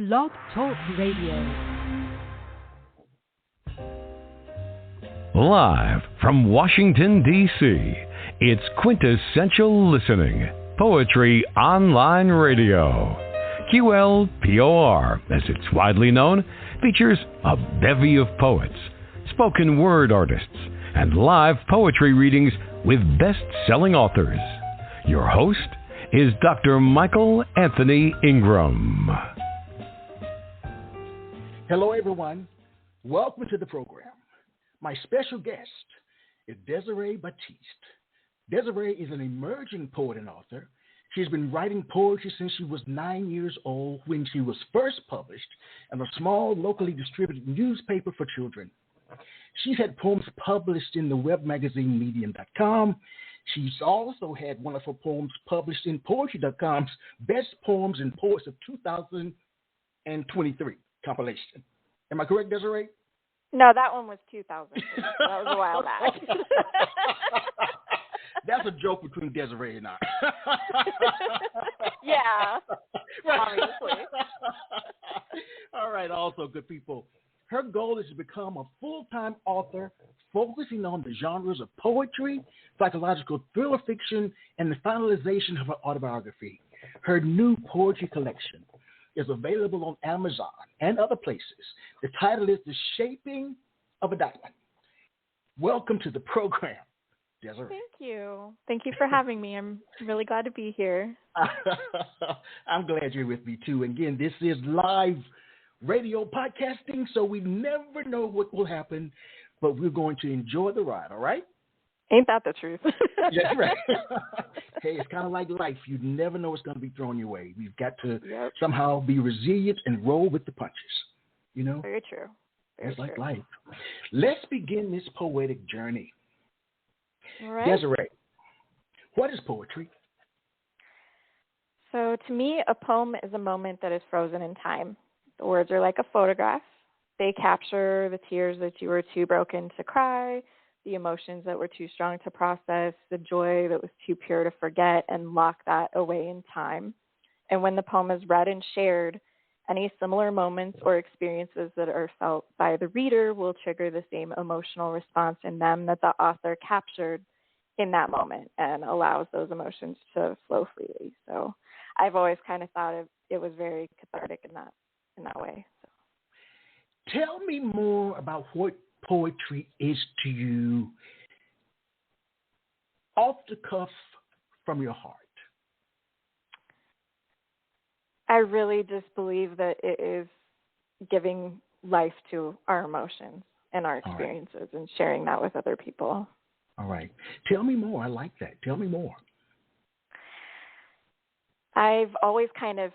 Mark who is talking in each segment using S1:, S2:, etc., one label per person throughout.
S1: Blog Talk Radio.
S2: Live from Washington, D.C., it's Quintessential Listening, Poetry Online Radio. QLPOR, as it's widely known, features a bevy of poets, spoken word artists, and live poetry readings with best-selling authors. Your host is Dr. Michael Anthony Ingram.
S3: Hello, everyone. Welcome to the program. My special guest is Desiree Batiste. Desiree is an emerging poet and author. She's been writing poetry since she was 9 years old, when she was first published in a small, locally distributed newspaper for children. She's had poems published in the web magazine Medium.com. She's also had one of her poems published in Poetry.com's Best Poems and Poets of 2023 compilation. Am I correct, Desiree?
S4: No, that one was 2000. That was a while back.
S3: That's a joke between Desiree and I.
S4: Yeah, obviously.
S3: All right, also, good people. Her goal is to become a full-time author focusing on the genres of poetry, psychological thriller fiction, and the finalization of her autobiography. Her new poetry collection is available on Amazon and other places. The title is The Shaping of a Diamond. Welcome to the program, Desiree.
S4: Thank you. Thank you for having me. I'm really glad to be here.
S3: I'm glad you're with me, too. Again, this is live radio podcasting, so we never know what will happen, but we're going to enjoy the ride, all right?
S4: Ain't that the truth?
S3: That's right. Hey, it's kind of like life. You never know what's going to be thrown your way. We've got to somehow be resilient and roll with the punches, you know?
S4: Very true.
S3: It's like life. Let's begin this poetic journey.
S4: All right.
S3: Desiree, what is poetry?
S4: So to me, a poem is a moment that is frozen in time. The words are like a photograph. They capture the tears that you were too broken to cry, the emotions that were too strong to process, the joy that was too pure to forget, and lock that away in time. And when the poem is read and shared, any similar moments or experiences that are felt by the reader will trigger the same emotional response in them that the author captured in that moment, and allows those emotions to flow freely. So I've always kind of thought it was very cathartic in that way. So.
S3: Tell me more about what poetry is to you, off the cuff, from your heart.
S4: I really just believe that it is giving life to our emotions and our experiences and sharing that with other people.
S3: All right. Tell me more. I like that. Tell me more.
S4: I've always kind of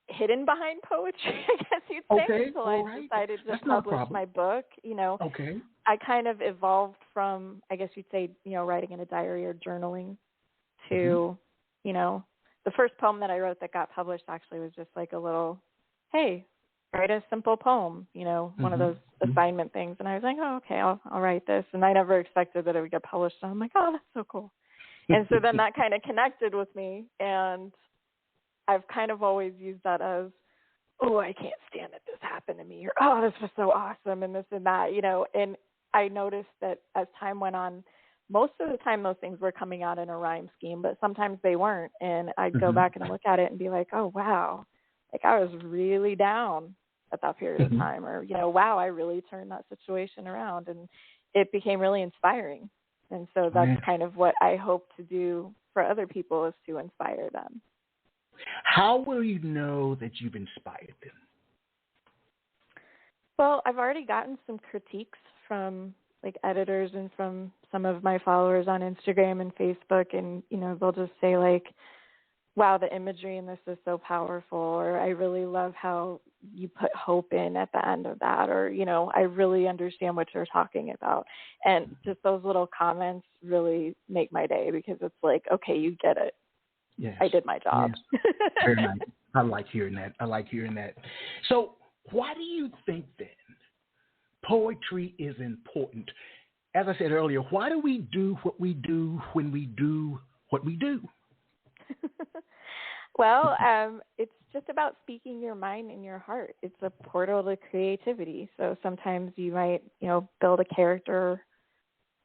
S4: hidden behind poetry, I guess you'd say, until I decided to publish my book. You know, I kind of evolved from, I guess you'd say, you know, writing in a diary or journaling to, you know, the first poem that I wrote that got published actually was just like a little, hey, write a simple poem, you know, one of those assignment things. And I was like, oh, okay, I'll write this. And I never expected that it would get published. And I'm like, oh, that's so cool. And so then that kind of connected with me, and I've kind of always used that as, oh, I can't stand that this happened to me, or, oh, this was so awesome, and this and that, you know. And I noticed that as time went on, most of the time those things were coming out in a rhyme scheme, but sometimes they weren't. And I'd go back and look at it and be like, oh, wow, like I was really down at that period of time, or, you know, wow, I really turned that situation around, and it became really inspiring. And so that's kind of what I hope to do for other people, is to inspire them.
S3: How will you know that you've inspired them?
S4: Well, I've already gotten some critiques from like editors and from some of my followers on Instagram and Facebook, and, you know, they'll just say like, wow, the imagery in this is so powerful, or I really love how you put hope in at the end of that, or, you know, I really understand what you're talking about. And just those little comments really make my day, because it's like, okay, you get it.
S3: Yes.
S4: I did my job.
S3: Yes. Very nice. I like hearing that. So why do you think then poetry is important? As I said earlier, why do we do what we do when we do what we do?
S4: Well, it's just about speaking your mind and your heart. It's a portal to creativity. So sometimes you might, build a character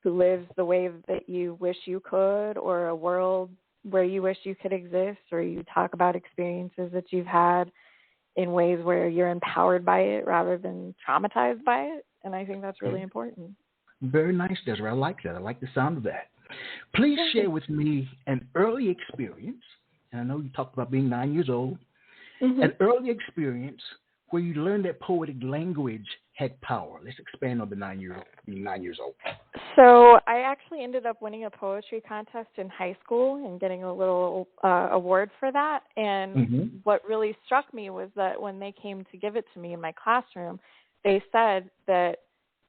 S4: who lives the way that you wish you could, or a world where you wish you could exist, or you talk about experiences that you've had in ways where you're empowered by it rather than traumatized by it. And I think that's really important.
S3: Very nice, Desiree. I like that. I like the sound of that. Please share with me an early experience, and I know you talked about being 9 years old, an early experience where you learned that poetic language had power. Let's expand on the being 9 years old.
S4: So I actually ended up winning a poetry contest in high school and getting a little award for that. And what really struck me was that when they came to give it to me in my classroom, they said that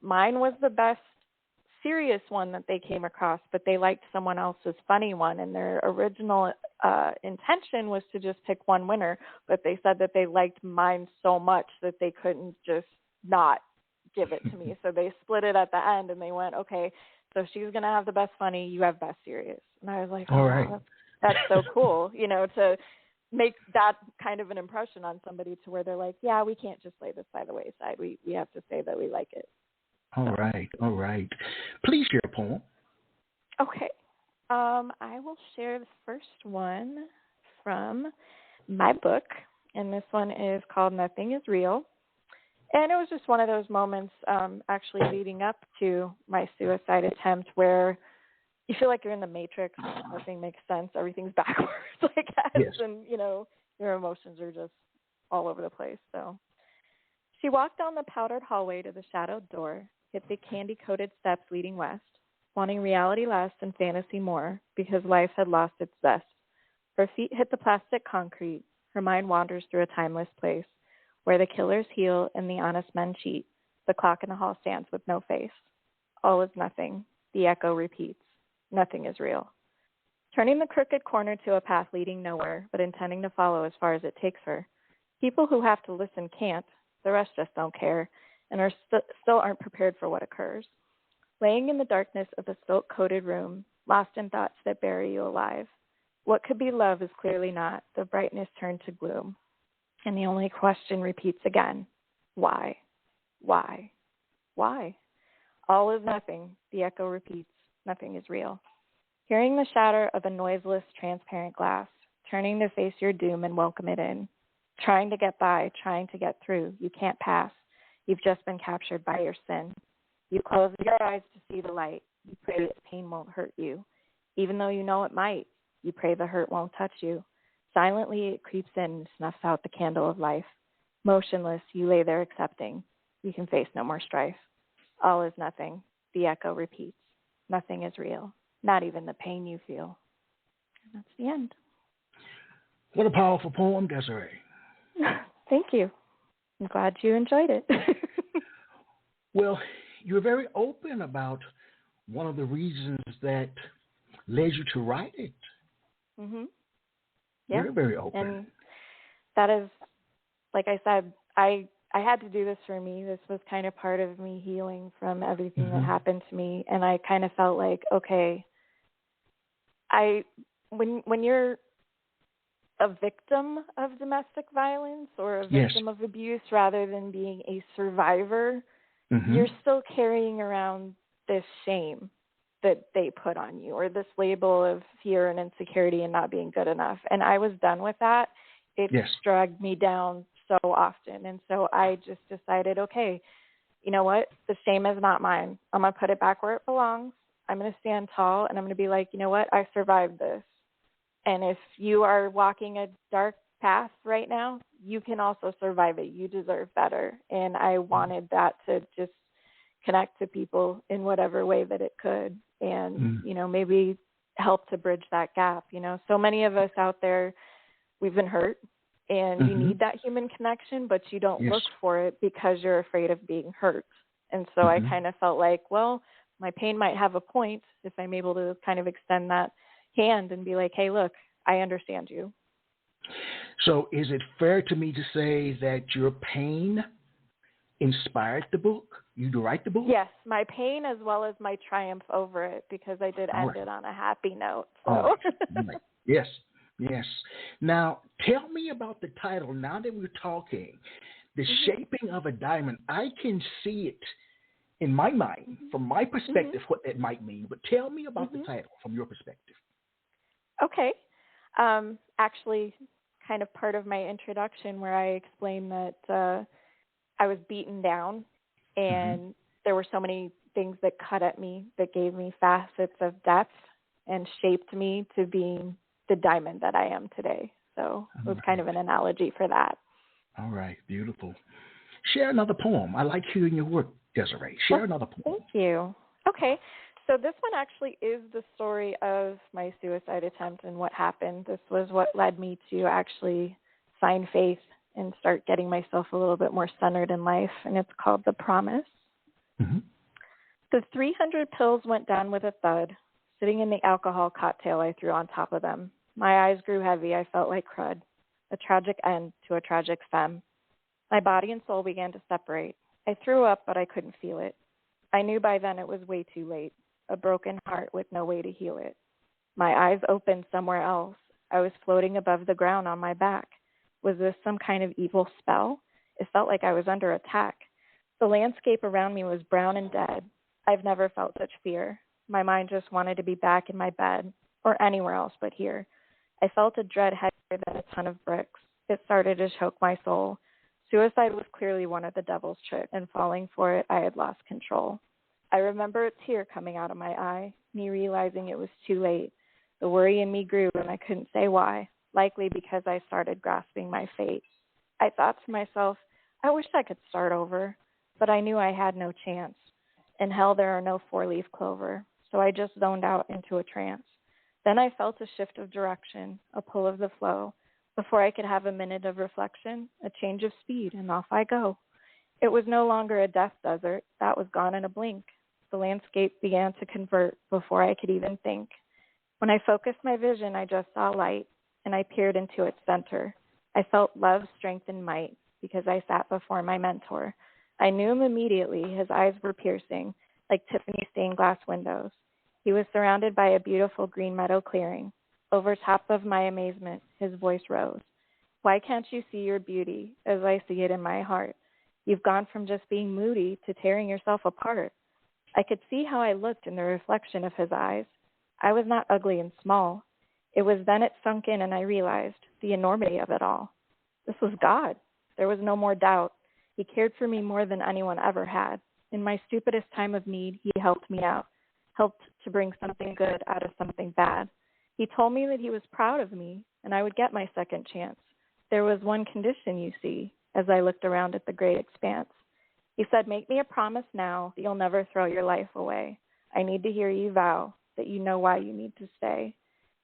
S4: mine was the best serious one that they came across, but they liked someone else's funny one, and their original intention was to just pick one winner, but they said that they liked mine so much that they couldn't just not give it to me. So they split it at the end, and they went, okay, so she's going to have the best funny, you have best serious. And I was like,
S3: all right,
S4: that's so cool, to make that kind of an impression on somebody to where they're like, yeah, we can't just lay this by the wayside. We have to say that we like it.
S3: All right. Please share a poem.
S4: Okay. I will share the first one from my book, and this one is called Nothing is Real. And it was just one of those moments actually leading up to my suicide attempt where you feel like you're in the Matrix, nothing makes sense, everything's backwards, I guess, yes. And, your emotions are just all over the place. So she walked down the powdered hallway to the shadowed door, hit the candy-coated steps leading west, wanting reality less and fantasy more, because life had lost its zest. Her feet hit the plastic concrete. Her mind wanders through a timeless place, where the killers heal and the honest men cheat. The clock in the hall stands with no face. All is nothing. The echo repeats. Nothing is real. Turning the crooked corner to a path leading nowhere, but intending to follow as far as it takes her. People who have to listen can't. The rest just don't care, and are still aren't prepared for what occurs. Laying in the darkness of the silk-coated room, lost in thoughts that bury you alive. What could be love is clearly not. The brightness turned to gloom. And the only question repeats again. Why? Why? Why? All is nothing. The echo repeats. Nothing is real. Hearing the shatter of a noiseless, transparent glass, turning to face your doom and welcome it in. Trying to get by, trying to get through. You can't pass. You've just been captured by your sin. You close your eyes to see the light. You pray that pain won't hurt you. Even though you know it might, you pray the hurt won't touch you. Silently, it creeps in and snuffs out the candle of life. Motionless, you lay there accepting. You can face no more strife. All is nothing. The echo repeats. Nothing is real. Not even the pain you feel. And that's the end.
S3: What a powerful poem, Desiree.
S4: Thank you. I'm glad you enjoyed it.
S3: Well, you're very open about one of the reasons that led you to write it.
S4: Mm-hmm. Yeah.
S3: You're very open.
S4: And that is, like I said, I had to do this for me. This was kind of part of me healing from everything that happened to me. And I kind of felt like, okay, when you're a victim of domestic violence or a victim of abuse rather than being a survivor, you're still carrying around this shame that they put on you, or this label of fear and insecurity and not being good enough. And I was done with that. It dragged me down so often. And so I just decided, okay, you know what? The shame is not mine. I'm going to put it back where it belongs. I'm going to stand tall, and I'm going to be like, you know what? I survived this. And if you are walking a dark path right now, you can also survive it. You deserve better. And I wanted that to just connect to people in whatever way that it could, and, maybe help to bridge that gap. So many of us out there, we've been hurt, and you need that human connection, but you don't look for it because you're afraid of being hurt. And so I kind of felt like, well, my pain might have a point if I'm able to kind of extend that hand and be like, hey, look, I understand you.
S3: So is it fair to me to say that your pain inspired the book? You to write the book?
S4: Yes, my pain as well as my triumph over it, because I did end it on a happy note. So.
S3: Yes. Yes. Now, tell me about the title. Now that we're talking, the shaping of a diamond, I can see it in my mind, from my perspective, what that might mean. But tell me about the title from your perspective.
S4: Okay. Actually, kind of part of my introduction where I explained that I was beaten down and there were so many things that cut at me that gave me facets of depth and shaped me to being the diamond that I am today. So it was kind of an analogy for that.
S3: All right. Beautiful. Share another poem. I like hearing your work, Desiree. Share another poem.
S4: Thank you. Okay. So this one actually is the story of my suicide attempt and what happened. This was what led me to actually find faith and start getting myself a little bit more centered in life, and it's called The Promise. The 300 pills went down with a thud, sitting in the alcohol cocktail I threw on top of them. My eyes grew heavy. I felt like crud, a tragic end to a tragic femme. My body and soul began to separate. I threw up, but I couldn't feel it. I knew by then it was way too late, a broken heart with no way to heal it. My eyes opened somewhere else. I was floating above the ground on my back. Was this some kind of evil spell? It felt like I was under attack. The landscape around me was brown and dead. I've never felt such fear. My mind just wanted to be back in my bed, or anywhere else but here. I felt a dread heavier than a ton of bricks. It started to choke my soul. Suicide was clearly one of the devil's tricks, and falling for it, I had lost control. I remember a tear coming out of my eye, me realizing it was too late. The worry in me grew, and I couldn't say why, likely because I started grasping my fate. I thought to myself, I wish I could start over, but I knew I had no chance. In hell, there are no four-leaf clover, so I just zoned out into a trance. Then I felt a shift of direction, a pull of the flow. Before I could have a minute of reflection, a change of speed, and off I go. It was no longer a death desert. That was gone in a blink. The landscape began to convert before I could even think. When I focused my vision, I just saw light, and I peered into its center. I felt love, strength, and might because I sat before my mentor. I knew him immediately. His eyes were piercing, like Tiffany stained glass windows. He was surrounded by a beautiful green meadow clearing. Over top of my amazement, his voice rose. Why can't you see your beauty as I see it in my heart? You've gone from just being moody to tearing yourself apart. I could see how I looked in the reflection of his eyes. I was not ugly and small. It was then it sunk in and I realized the enormity of it all. This was God. There was no more doubt. He cared for me more than anyone ever had. In my stupidest time of need, he helped me out, helped to bring something good out of something bad. He told me that he was proud of me and I would get my second chance. There was one condition, you see, as I looked around at the great expanse. He said, make me a promise now that you'll never throw your life away. I need to hear you vow that you know why you need to stay.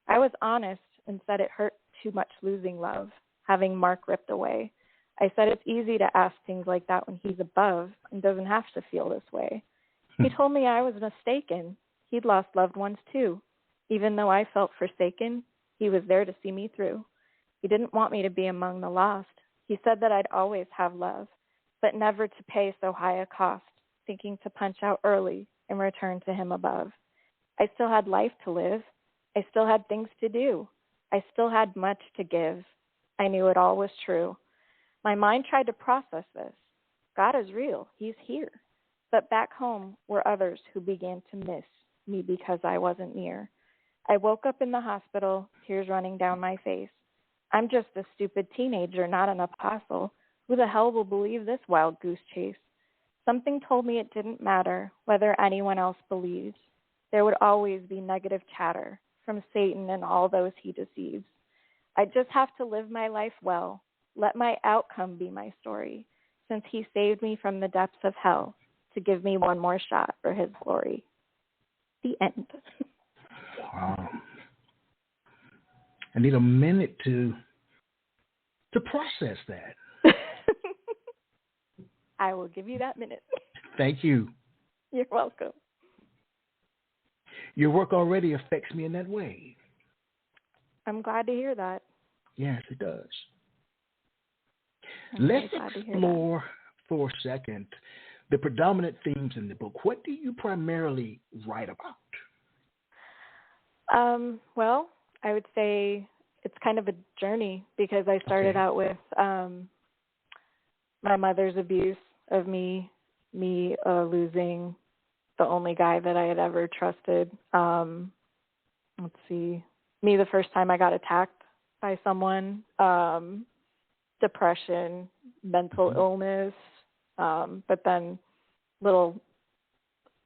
S4: I was honest and said it hurt too much losing love, having Mark ripped away. I said it's easy to ask things like that when he's above and doesn't have to feel this way. He told me I was mistaken. He'd lost loved ones too. Even though I felt forsaken, he was there to see me through. He didn't want me to be among the lost. He said that I'd always have love, but never to pay so high a cost, thinking to punch out early and return to him above. I still had life to live. I still had things to do. I still had much to give. I knew it all was true. My mind tried to process this. God is real. He's here. But back home were others who began to miss me because I wasn't near. I woke up in the hospital, tears running down my face. I'm just a stupid teenager, not an apostle. Who the hell will believe this wild goose chase? Something told me it didn't matter whether anyone else believes. There would always be negative chatter from Satan and all those he deceives. I just have to live my life well. Let my outcome be my story, since he saved me from the depths of hell to give me one more shot for his glory. The end.
S3: Wow. I need a minute to process that.
S4: I will give you that minute.
S3: Thank you.
S4: You're welcome.
S3: Your work already affects me in that way.
S4: I'm glad to hear that.
S3: Yes, it does. Let's explore for a second the predominant themes in the book. What do you primarily write about?
S4: Well, I would say it's kind of a journey because I started out with my mother's abuse of me losing the only guy that I had ever trusted. Let's see, me the first time I got attacked by someone, depression, mental illness, but then little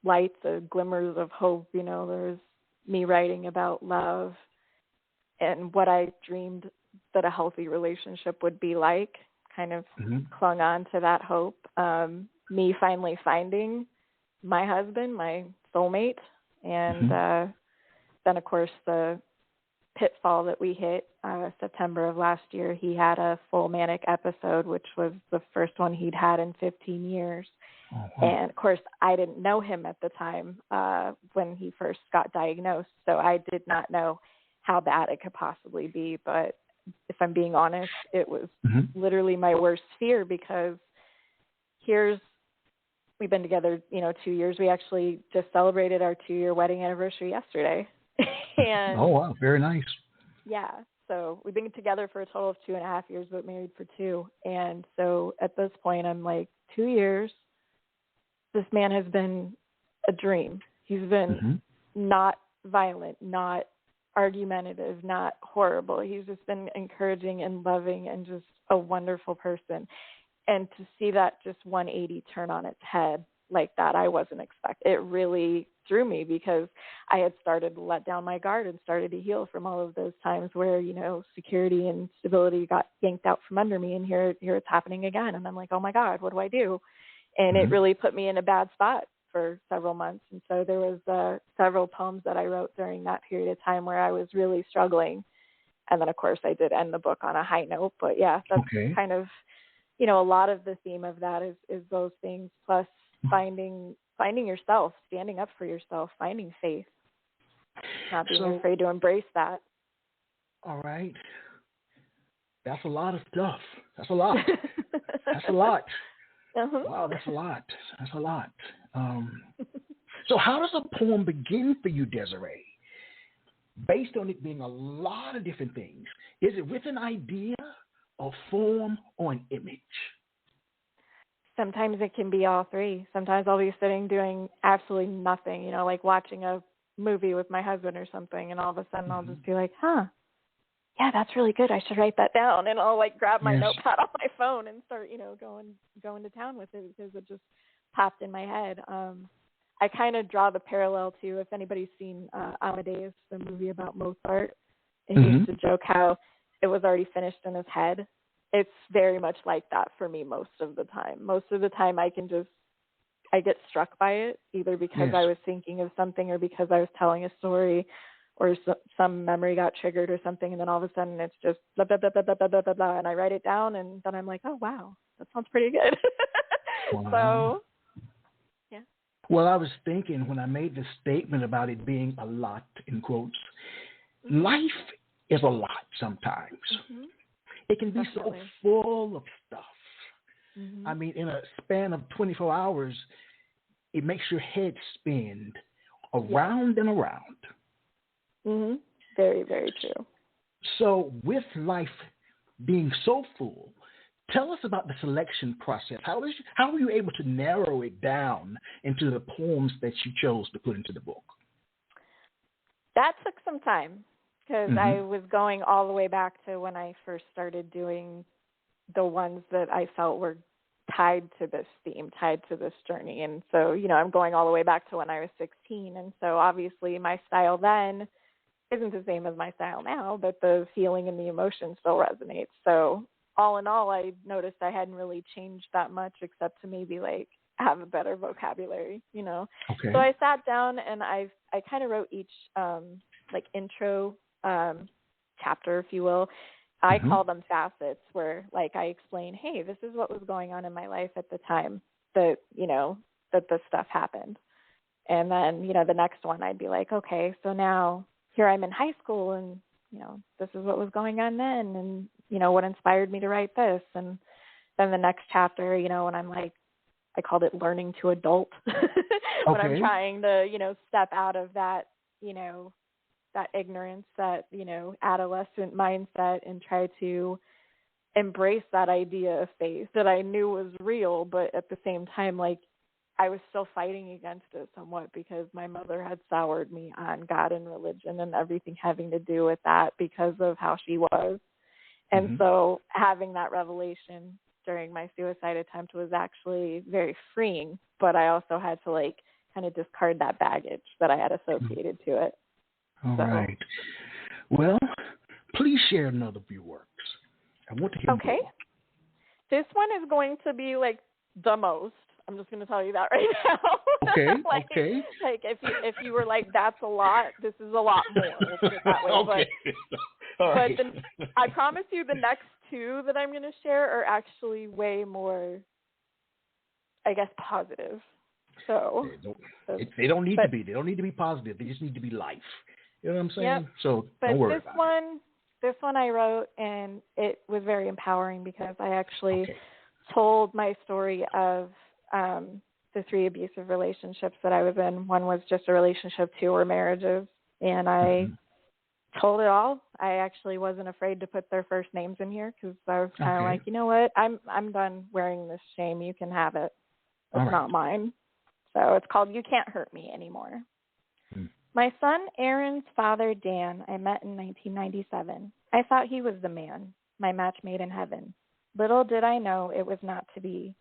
S4: lights, glimmers of hope. There's me writing about love and what I dreamed that a healthy relationship would be like, kind of clung on to that hope. Me finally finding my husband, my soulmate, and then, of course, the pitfall that we hit September of last year. He had a full manic episode, which was the first one he'd had in 15 years. And, of course, I didn't know him at the time when he first got diagnosed, so I did not know how bad it could possibly be. But if I'm being honest, it was literally my worst fear because we've been together, 2 years. We actually just celebrated our 2-year wedding anniversary yesterday. And
S3: oh, wow. Very nice.
S4: Yeah. So we've been together for a total of 2.5 years, but married for 2. And so at this point, I'm like, 2 years, this man has been a dream. He's been not violent, not argumentative, not horrible. He's just been encouraging and loving and just a wonderful person. And to see that just 180 turn on its head like that, I wasn't expecting. It really threw me because I had started to let down my guard and started to heal from all of those times where, security and stability got yanked out from under me. And here it's happening again. And I'm like, oh my God, what do I do? And it really put me in a bad spot for several months. And so there was several poems that I wrote during that period of time where I was really struggling. And then, of course, I did end the book on a high note. But, yeah, that's kind of, a lot of the theme of that is those things, plus finding yourself, standing up for yourself, finding faith, not being afraid to embrace that.
S3: All right. That's a lot of stuff. That's a lot. That's a lot. Wow, that's a lot. That's a lot. So how does a poem begin for you, Desiree? Based on it being a lot of different things, is it with an idea, a form, or an image?
S4: Sometimes it can be all three. Sometimes I'll be sitting doing absolutely nothing, like watching a movie with my husband or something, and all of a sudden I'll just be like, yeah, that's really good. I should write that down. And I'll grab my notepad on my phone and start, going to town with it because it just popped in my head. I kind of draw the parallel to, if anybody's seen Amadeus, the movie about Mozart, and he used to joke how it was already finished in his head. It's very much like that for me most of the time. Most of the time I get struck by it, either because I was thinking of something or because I was telling a story or some memory got triggered or something, and then all of a sudden it's just blah, blah, blah, blah, blah, blah, blah, blah, and I write it down, and then I'm like, oh, wow, that sounds pretty good.
S3: Wow.
S4: So, yeah.
S3: Well, I was thinking when I made the statement about it being a lot, in quotes, life is a lot sometimes. It can be so full of stuff. I mean, in a span of 24 hours, it makes your head spin around and around.
S4: Very, very true.
S3: So with life being so full, tell us about the selection process. How were you able to narrow it down into the poems that you chose to put into the book?
S4: That took some time because I was going all the way back to when I first started doing the ones that I felt were tied to this theme, tied to this journey. And so, I'm going all the way back to when I was 16. And so obviously my style then isn't the same as my style now, but the feeling and the emotion still resonates. So all in all, I noticed I hadn't really changed that much except to maybe have a better vocabulary,
S3: Okay.
S4: So I sat down and I kind of wrote each intro chapter, if you will. I call them facets where I explain, hey, this is what was going on in my life at the time that, that this stuff happened. And then, the next one I'd be like, okay, so now here I'm in high school and, this is what was going on then and, what inspired me to write this. And then the next chapter, when I'm I called it learning to adult when I'm trying to, step out of that, that ignorance, that, adolescent mindset, and try to embrace that idea of faith that I knew was real, but at the same time, like, I was still fighting against it somewhat because my mother had soured me on God and religion and everything having to do with that because of how she was. And so having that revelation during my suicide attempt was actually very freeing, but I also had to, like, kind of discard that baggage that I had associated to it.
S3: All right. Well, please share another of your works. I want to hear more.
S4: Okay. This one is going to be, like, the most. I'm just going to tell you that right now.
S3: Okay.
S4: Okay. Like, if you were like, that's a lot, this is a lot more. Let's put it that way.
S3: Okay. All right.
S4: But I promise you the next two that I'm going to share are actually way more, I guess, positive. So
S3: they don't need to be. They don't need to be positive. They just need to be life. You know what I'm saying?
S4: Yep.
S3: So
S4: but
S3: don't worry about it.
S4: This one I wrote, and it was very empowering because I actually told my story of the 3 abusive relationships that I was in. One was just a relationship, 2 were marriages, and I told it all. I actually wasn't afraid to put their first names in here because I was kind of like, you know what, I'm done wearing this shame. You can have it. It's not mine. So it's called You Can't Hurt Me Anymore. My son Aaron's father, Dan, I met in 1997. I thought he was the man, my match made in heaven. Little did I know it was not to be.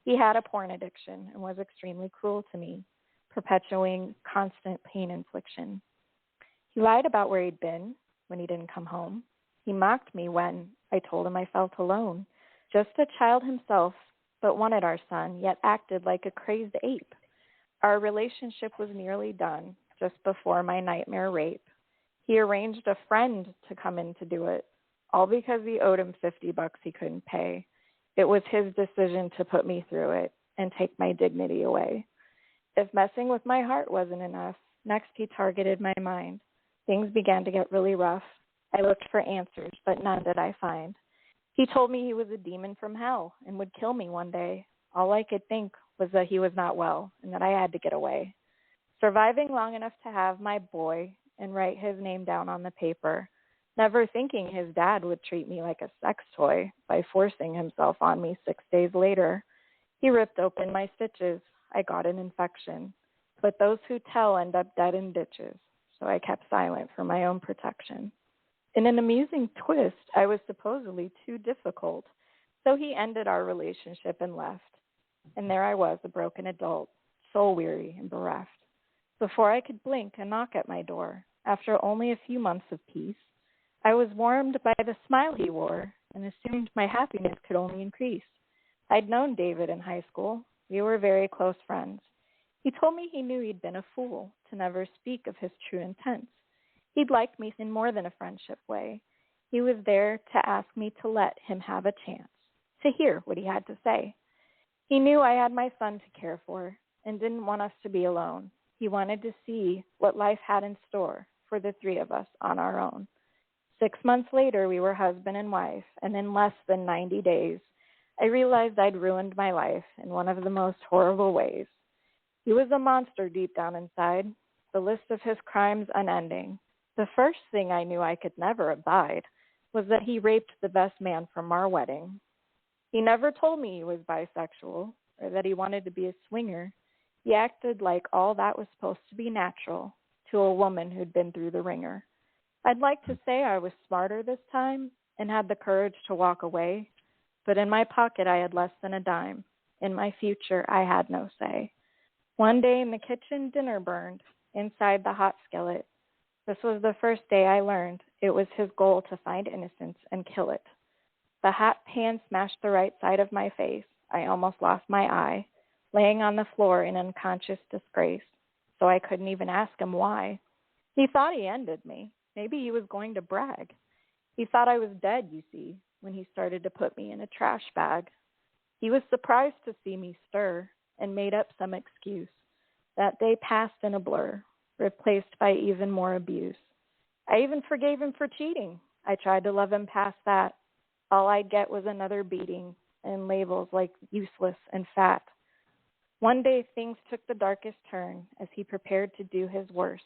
S4: He had a porn addiction and was extremely cruel to me, perpetuating constant pain infliction. He lied about where he'd been when he didn't come home. He mocked me when I told him I felt alone, just a child himself, but wanted our son, yet acted like a crazed ape. Our relationship was nearly done just before my nightmare rape. He arranged a friend to come in to do it, all because he owed him $50 he couldn't pay. It was his decision to put me through it and take my dignity away. If messing with my heart wasn't enough, next he targeted my mind. Things began to get really rough. I looked for answers, but none did I find. He told me he was a demon from hell and would kill me one day. All I could think was that he was not well and that I had to get away. Surviving long enough to have my boy and write his name down on the paper, never thinking his dad would treat me like a sex toy by forcing himself on me 6 days later. He ripped open my stitches. I got an infection. But those who tell end up dead in ditches, so I kept silent for my own protection. In an amusing twist, I was supposedly too difficult, so he ended our relationship and left. And there I was, a broken adult, soul-weary and bereft. Before I could blink, a knock at my door. After only a few months of peace, I was warmed by the smile he wore and assumed my happiness could only increase. I'd known David in high school. We were very close friends. He told me he knew he'd been a fool to never speak of his true intents. He'd liked me in more than a friendship way. He was there to ask me to let him have a chance, to hear what he had to say. He knew I had my son to care for and didn't want us to be alone. He wanted to see what life had in store for the 3 of us on our own. 6 months later, we were husband and wife, and in less than 90 days, I realized I'd ruined my life in one of the most horrible ways. He was a monster deep down inside, the list of his crimes unending. The first thing I knew I could never abide was that he raped the best man from our wedding. He never told me he was bisexual or that he wanted to be a swinger. He acted like all that was supposed to be natural to a woman who'd been through the ringer. I'd like to say I was smarter this time and had the courage to walk away, but in my pocket I had less than a dime. In my future, I had no say. One day in the kitchen, dinner burned inside the hot skillet. This was the first day I learned it was his goal to find innocence and kill it. The hot pan smashed the right side of my face. I almost lost my eye, laying on the floor in unconscious disgrace, so I couldn't even ask him why. He thought he ended me. Maybe he was going to brag. He thought I was dead, you see, when he started to put me in a trash bag. He was surprised to see me stir and made up some excuse. That day passed in a blur, replaced by even more abuse. I even forgave him for cheating. I tried to love him past that. All I'd get was another beating and labels like useless and fat. One day things took the darkest turn as he prepared to do his worst.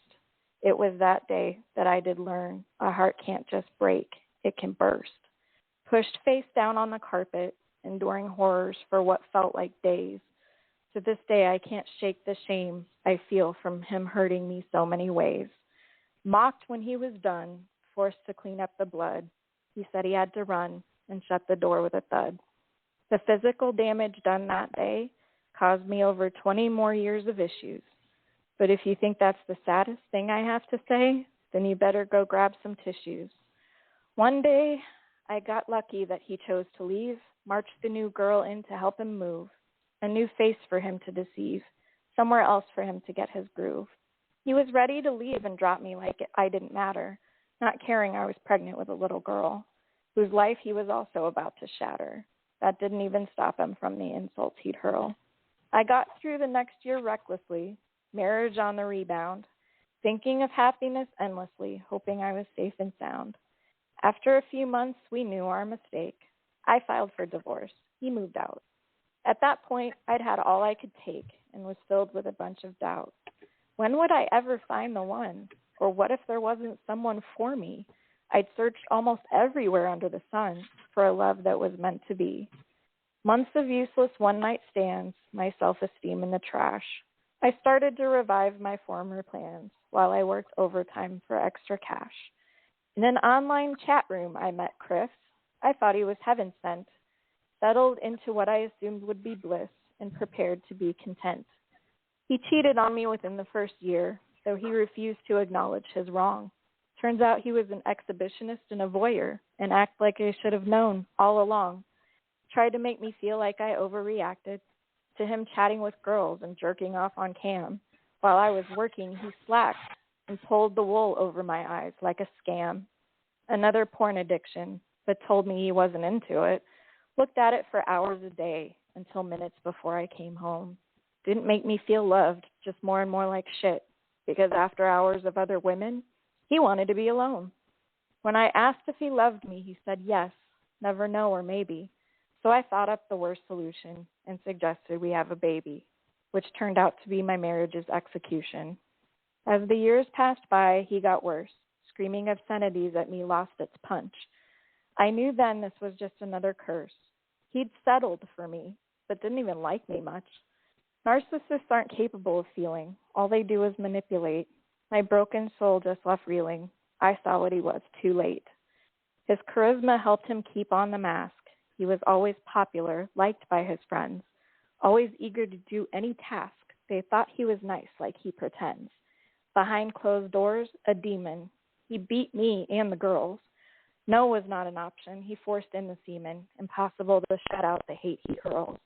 S4: It was that day that I did learn a heart can't just break, it can burst. Pushed face down on the carpet, enduring horrors for what felt like days. To this day, I can't shake the shame I feel from him hurting me so many ways. Mocked when he was done, forced to clean up the blood. He said he had to run and shut the door with a thud. The physical damage done that day caused me over 20 more years of issues. But if you think that's the saddest thing I have to say, then you better go grab some tissues. One day, I got lucky that he chose to leave, marched the new girl in to help him move, a new face for him to deceive, somewhere else for him to get his groove. He was ready to leave and drop me like I didn't matter, not caring I was pregnant with a little girl, whose life he was also about to shatter. That didn't even stop him from the insults he'd hurl. I got through the next year recklessly, marriage on the rebound, thinking of happiness endlessly, hoping I was safe and sound. After a few months, we knew our mistake. I filed for divorce. He moved out. At that point, I'd had all I could take and was filled with a bunch of doubt. When would I ever find the one? Or what if there wasn't someone for me? I'd searched almost everywhere under the sun for a love that was meant to be. Months of useless one-night stands, my self-esteem in the trash. I started to revive my former plans while I worked overtime for extra cash. In an online chat room, I met Chris. I thought he was heaven sent, settled into what I assumed would be bliss and prepared to be content. He cheated on me within the first year, though he refused to acknowledge his wrong. Turns out he was an exhibitionist and a voyeur, and act like I should have known all along. Tried to make me feel like I overreacted to him chatting with girls and jerking off on cam. While I was working, he slacked and pulled the wool over my eyes like a scam. Another porn addiction, but told me he wasn't into it. Looked at it for hours a day until minutes before I came home. Didn't make me feel loved, just more and more like shit, because after hours of other women, he wanted to be alone. When I asked if he loved me, he said yes, never no or maybe. So I thought up the worst solution and suggested we have a baby, which turned out to be my marriage's execution. As the years passed by, he got worse. Screaming obscenities at me lost its punch. I knew then this was just another curse. He'd settled for me, but didn't even like me much. Narcissists aren't capable of feeling. All they do is manipulate. My broken soul just left reeling. I saw what he was too late. His charisma helped him keep on the mask. He was always popular, liked by his friends, always eager to do any task. They thought he was nice, like he pretends. Behind closed doors, a demon. He beat me and the girls. No was not an option. He forced in the semen. Impossible to shut out the hate he hurls.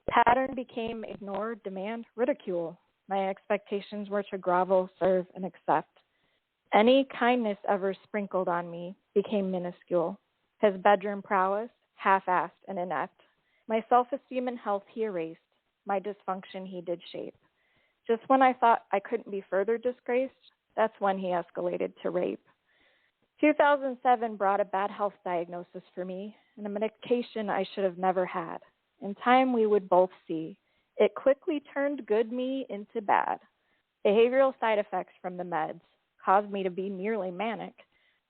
S4: Pattern became ignore, demand, ridicule. My expectations were to grovel, serve, and accept. Any kindness ever sprinkled on me became minuscule. His bedroom prowess, half-assed and inept. My self-esteem and health he erased. My dysfunction he did shape. Just when I thought I couldn't be further disgraced, that's when he escalated to rape. 2007 brought a bad health diagnosis for me and a medication I should have never had. In time, we would both see. It quickly turned good me into bad. Behavioral side effects from the meds caused me to be nearly manic,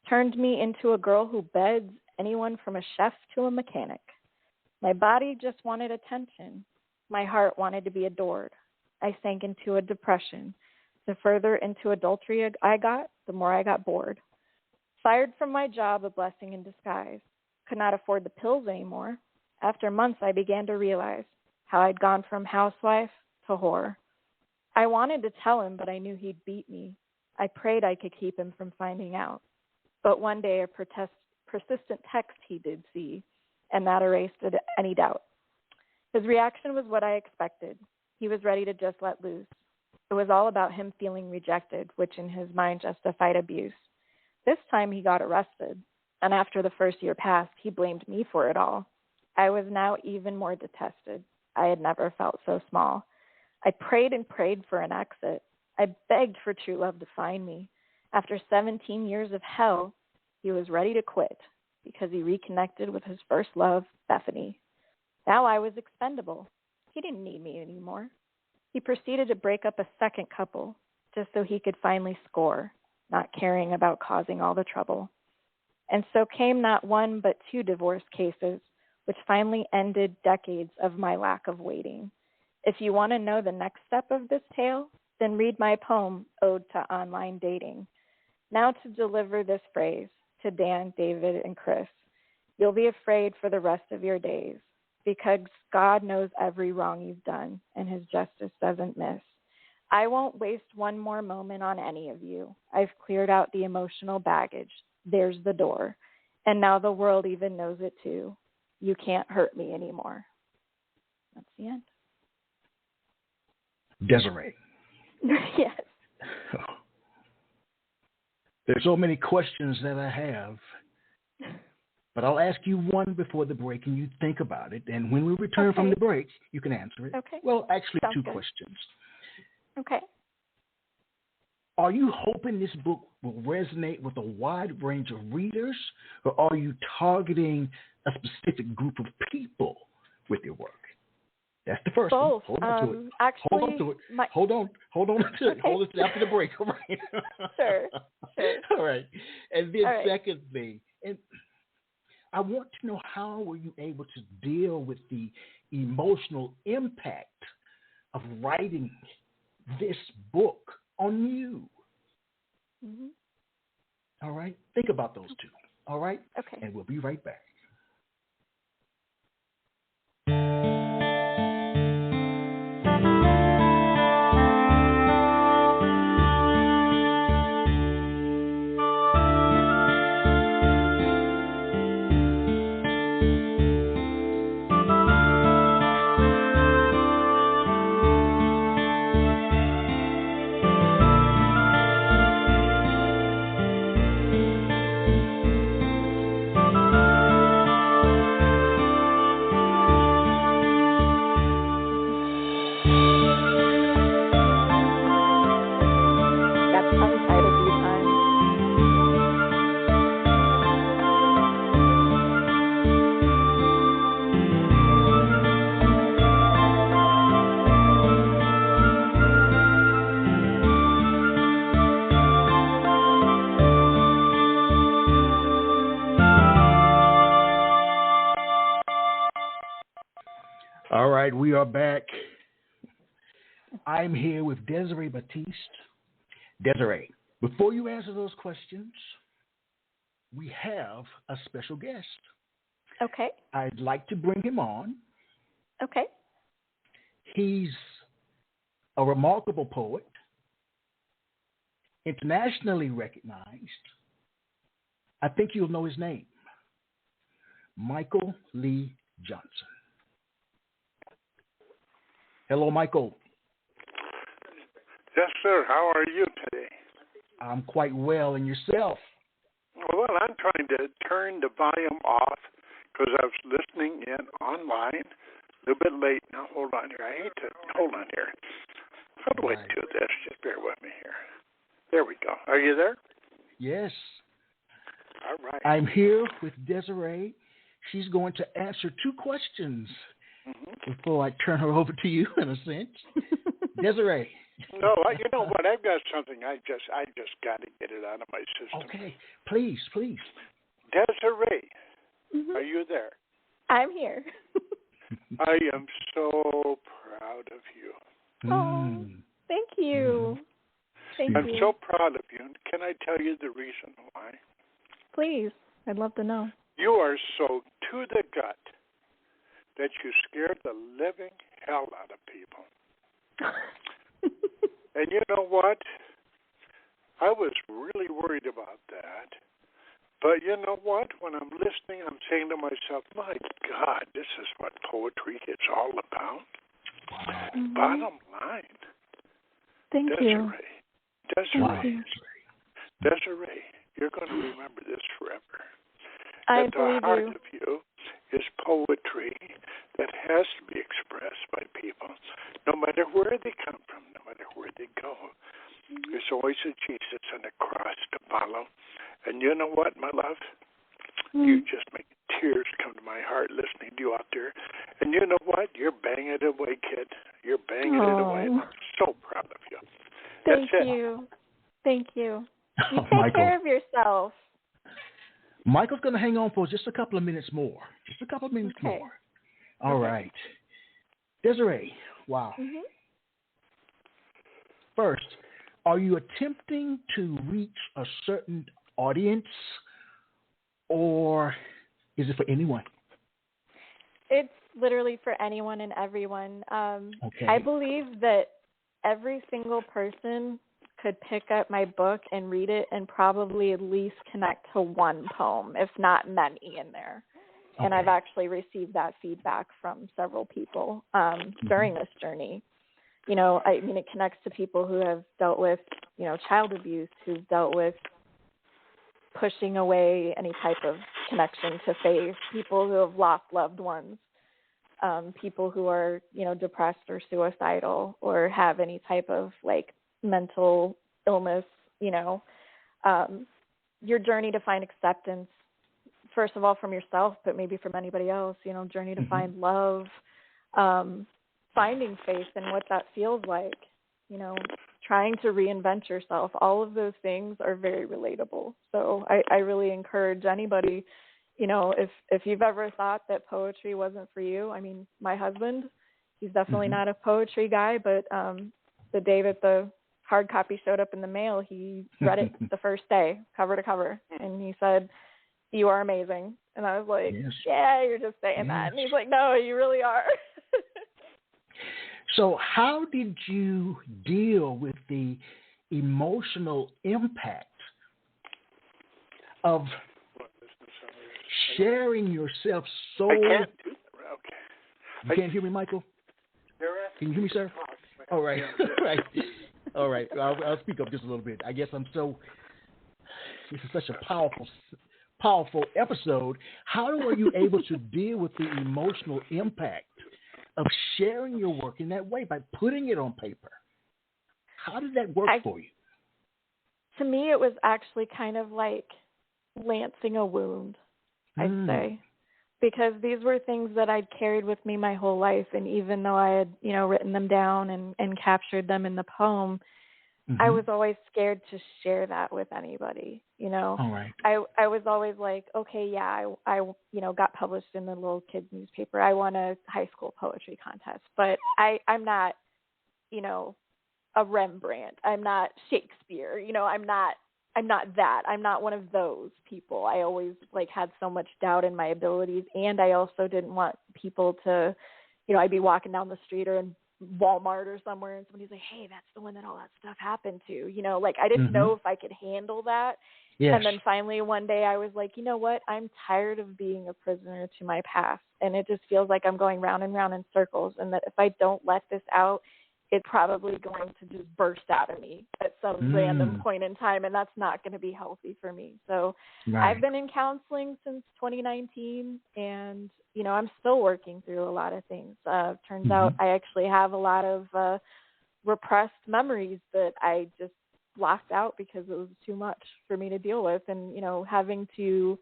S4: turned me into a girl who beds anyone from a chef to a mechanic. My body just wanted attention. My heart wanted to be adored. I sank into a depression. The further into adultery I got, the more I got bored. Fired from my job, a blessing in disguise. Could not afford the pills anymore. After months, I began to realize how I'd gone from housewife to whore. I wanted to tell him, but I knew he'd beat me. I prayed I could keep him from finding out. But one day, a persistent text he did see, and that erased any doubt. His reaction was what I expected. He was ready to just let loose. It was all about him feeling rejected, which in his mind justified abuse. This time he got arrested, and after the first year passed, he blamed me for it all. I was now even more detested. I had never felt so small. I prayed and prayed for an exit. I begged for true love to find me. After 17 years of hell, he was ready to quit because he reconnected with his first love, Bethany. Now I was expendable. He didn't need me anymore. He proceeded to break up a second couple just so he could finally score. not caring about causing all the trouble. And so came not one but two divorce cases, which finally ended decades of my lack of waiting. If you want to know the next step of this tale, then read my poem, Ode to Online Dating. Now to deliver this phrase to Dan, David, and Chris. You'll be afraid for the rest of your days, because God knows every wrong you've done, and his justice doesn't miss. I won't waste one more moment on any of you. I've cleared out the emotional baggage. There's the door. And now the world even knows it too. You can't hurt me anymore. That's the end.
S3: Desiree.
S4: Yes.
S3: There's so many questions that I have, but I'll ask you one before the break, and you think about it. And when we return from the break, you can answer it.
S4: Okay.
S3: Well, actually,
S4: Sounds
S3: two
S4: good.
S3: questions.
S4: Okay.
S3: Are you hoping this book will resonate with a wide range of readers, or are you targeting a specific group of people with your work? That's the first
S4: Both.
S3: one. Hold on to it.
S4: Actually,
S3: hold on to it. Hold on to it. Hold it after the break. All right.
S4: Sure.
S3: All right. And then secondly, and I want to know, how were you able to deal with the emotional impact of writing this book on you?
S4: Mm-hmm.
S3: All right. Think about those two. All right.
S4: Okay.
S3: And we'll be right back. All right, we are back. I'm here with Desiree Batiste. Desiree, before you answer those questions, we have a special guest.
S4: Okay.
S3: I'd like to bring him on.
S4: Okay.
S3: He's a remarkable poet, internationally recognized. I think you'll know his name, Michael Lee Johnson. Hello, Michael.
S5: Yes, sir. How are you today?
S3: I'm quite well. And yourself?
S5: Well, I'm trying to turn the volume off because I was listening in online. A little bit late. Now, hold on here. I hate to... Hold on here. How do I do this? Just bear with me here. There we go. Are you there?
S3: Yes.
S5: All right.
S3: I'm here with Desiree. She's going to answer two questions before I turn her over to you, in a sense. Desiree.
S5: No, you know what? I've got something. I just got to get it out of my system.
S3: Okay. Please.
S5: Desiree, are you there?
S4: I'm here.
S5: I am so proud of you.
S4: Oh, thank you.
S5: I'm so proud of you. Can I tell you the reason why? Please.
S4: I'd love to know.
S5: You are so to the gut that you scared the living hell out of people. And you know what? I was really worried about that. But you know what? When I'm listening, I'm saying to myself, my God, this is what poetry is all about. Wow. Bottom line.
S4: Thank you.
S5: Desiree, you're going to remember this forever.
S4: I
S5: At
S4: believe
S5: the heart
S4: you.
S5: of you is poetry that has to be expressed by people, no matter where they come from, no matter where they go. There's always a Jesus and a cross to follow. And you know what, my love? You just make tears come to my heart listening to you out there. And you know what? You're banging it away, kid. You're banging it away. And I'm so proud of you.
S4: Thank you. Thank you. You take care of yourself.
S3: Michael's going to hang on for just a couple of minutes more. Just a couple of minutes more. All right. Desiree, wow.
S4: Mm-hmm.
S3: First, are you attempting to reach a certain audience, or is it for anyone?
S4: It's literally for anyone and everyone.
S3: Okay.
S4: I believe that every single person could pick up my book and read it and probably at least connect to one poem, if not many in there. Okay. And I've actually received that feedback from several people during this journey. You know, I mean, it connects to people who have dealt with, you know, child abuse, who've dealt with pushing away any type of connection to faith, people who have lost loved ones, people who are, you know, depressed or suicidal or have any type of, like, mental illness, you know, your journey to find acceptance, first of all, from yourself, but maybe from anybody else, you know, journey to find love, finding faith and what that feels like, you know, trying to reinvent yourself. All of those things are very relatable. So I really encourage anybody, you know, if you've ever thought that poetry wasn't for you, I mean, my husband, he's definitely not a poetry guy, but the day that the hard copy showed up in the mail, he read it the first day, cover to cover, and he said, "You are amazing." And I was like, "Yeah, you're just saying that." And he's like, "No, you really are."
S3: So how did you deal with the emotional impact of sharing yourself so...
S5: I can't do that. Okay.
S3: You can't hear me, Michael? Can you hear me, sir? All right. All right. I'll speak up just a little bit. I guess this is such a powerful episode. How were you able to deal with the emotional impact of sharing your work in that way by putting it on paper? How did that work for you?
S4: To me, it was actually kind of like lancing a wound, I'd say, because these were things that I'd carried with me my whole life. And even though I had, you know, written them down and captured them in the poem, I was always scared to share that with anybody, you know.
S3: All right.
S4: I was always like, okay, yeah, I you know, got published in the little kids newspaper. I won a high school poetry contest, but I'm not, you know, a Rembrandt. I'm not Shakespeare. You know, I'm not that. I'm not one of those people. I always, like, had so much doubt in my abilities, and I also didn't want people to, you know, I'd be walking down the street or in Walmart or somewhere, and somebody's like, "Hey, that's the one that all that stuff happened to." You know, like, I didn't know if I could handle that. Yes. And then finally one day I was like, you know what? I'm tired of being a prisoner to my past, and it just feels like I'm going round and round in circles, and that if I don't let this out, it's probably going to just burst out of me at some random point in time, and that's not going to be healthy for me. So I've been in counseling since 2019, and, you know, I'm still working through a lot of things. Turns out I actually have a lot of repressed memories that I just blocked out because it was too much for me to deal with. And, you know, having to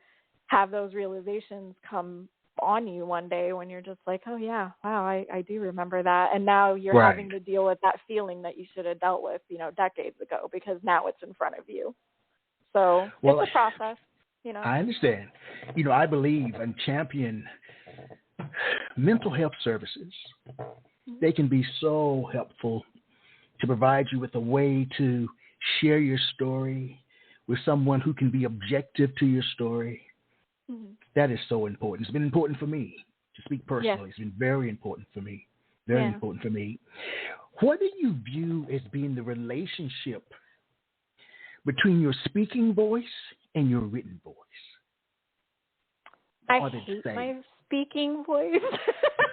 S4: have those realizations come on you one day when you're just like, oh yeah, wow, I do remember that. And now you're having to deal with that feeling that you should have dealt with, you know, decades ago, because now it's in front of you. So it's a process, you know.
S3: I understand. You know, I believe and champion mental health services. They can be so helpful to provide you with a way to share your story with someone who can be objective to your story. That is so important. It's been important for me to speak personally. Yes. It's been very important for me. Very important for me. What do you view as being the relationship between your speaking voice and your written voice?
S4: I hate my speaking voice.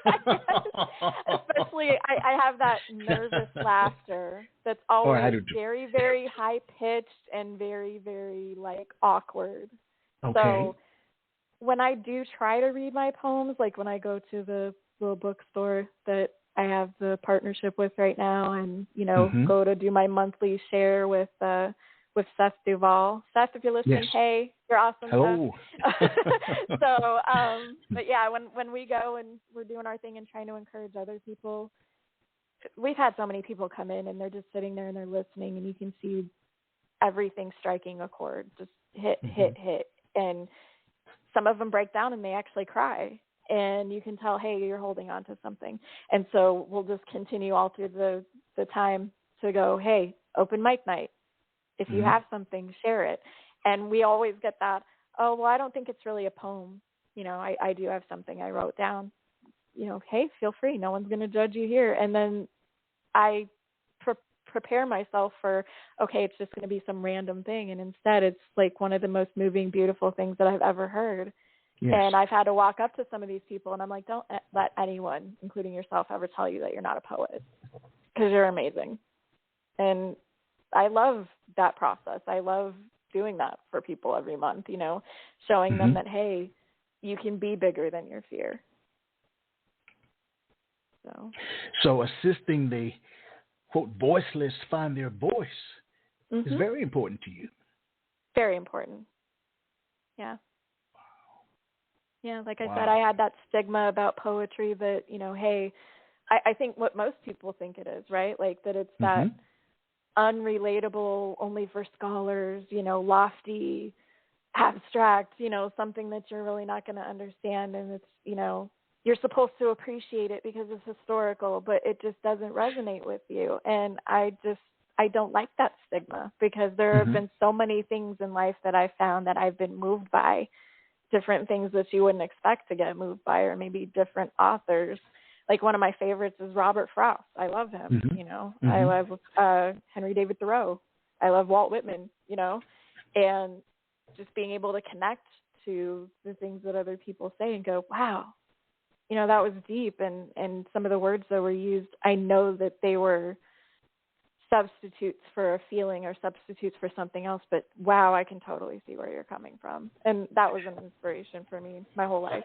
S4: Especially, I have that nervous laughter that's always very, very high-pitched and very, very, like, awkward.
S3: Okay.
S4: So when I do try to read my poems, like when I go to the little bookstore that I have the partnership with right now, and, you know, go to do my monthly share with Seth Duvall. Seth, if you're listening, hey, you're awesome.
S3: Hello.
S4: So, but yeah, when we go and we're doing our thing and trying to encourage other people, we've had so many people come in and they're just sitting there and they're listening, and you can see everything striking a chord, just hit, hit. And some of them break down and they actually cry. And you can tell, hey, you're holding on to something. And so we'll just continue all through the time to go, hey, open mic night. If you have something, share it. And we always get that, oh, well, I don't think it's really a poem. You know, I do have something I wrote down. You know, hey, feel free. No one's going to judge you here. And then I prepare myself for, okay, it's just going to be some random thing. And instead, it's like one of the most moving, beautiful things that I've ever heard. Yes. And I've had to walk up to some of these people, and I'm like, don't let anyone, including yourself, ever tell you that you're not a poet, because you're amazing. And I love that process. I love doing that for people every month, you know, showing them that, hey, you can be bigger than your fear.
S3: So assisting the, quote, voiceless find their voice is very important to you. Very important. Yeah. Wow. Yeah, like I said, I had that stigma about poetry that, you know, hey, I think what most people think it is, right? Like that it's that unrelatable, only for scholars, you know, lofty, abstract, you know, something that you're really not going to understand. And it's, you know, you're supposed to appreciate it because it's historical, but it just doesn't resonate with you. And I don't like that stigma, because there have been so many things in life that I've found that I've been moved by, different things that you wouldn't expect to get moved by, or maybe different authors. Like one of my favorites is Robert Frost. I love him, you know. I love Henry David Thoreau. I love Walt Whitman, you know. And just being able to connect to the things that other people say and go, wow, you know, that was deep. And some of the words that were used, I know that they were substitutes for a feeling or substitutes for something else, but wow, I can totally see where you're coming from. And that was an inspiration for me my whole life.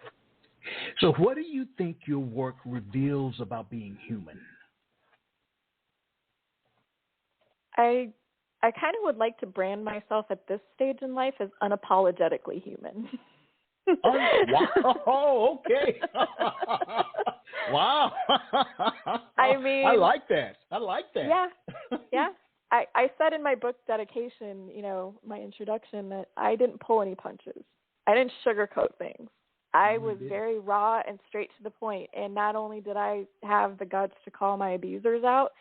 S3: So what do you think your work reveals about being human? I kind of would like to brand myself at this stage in life as unapologetically human. Wow. Okay. Wow. I mean, I like that. Yeah. Yeah. I said in my book dedication, you know, my introduction, that I didn't pull any punches. I didn't sugarcoat things. I was very raw and straight to the point. And not only did I have the guts to call my abusers out,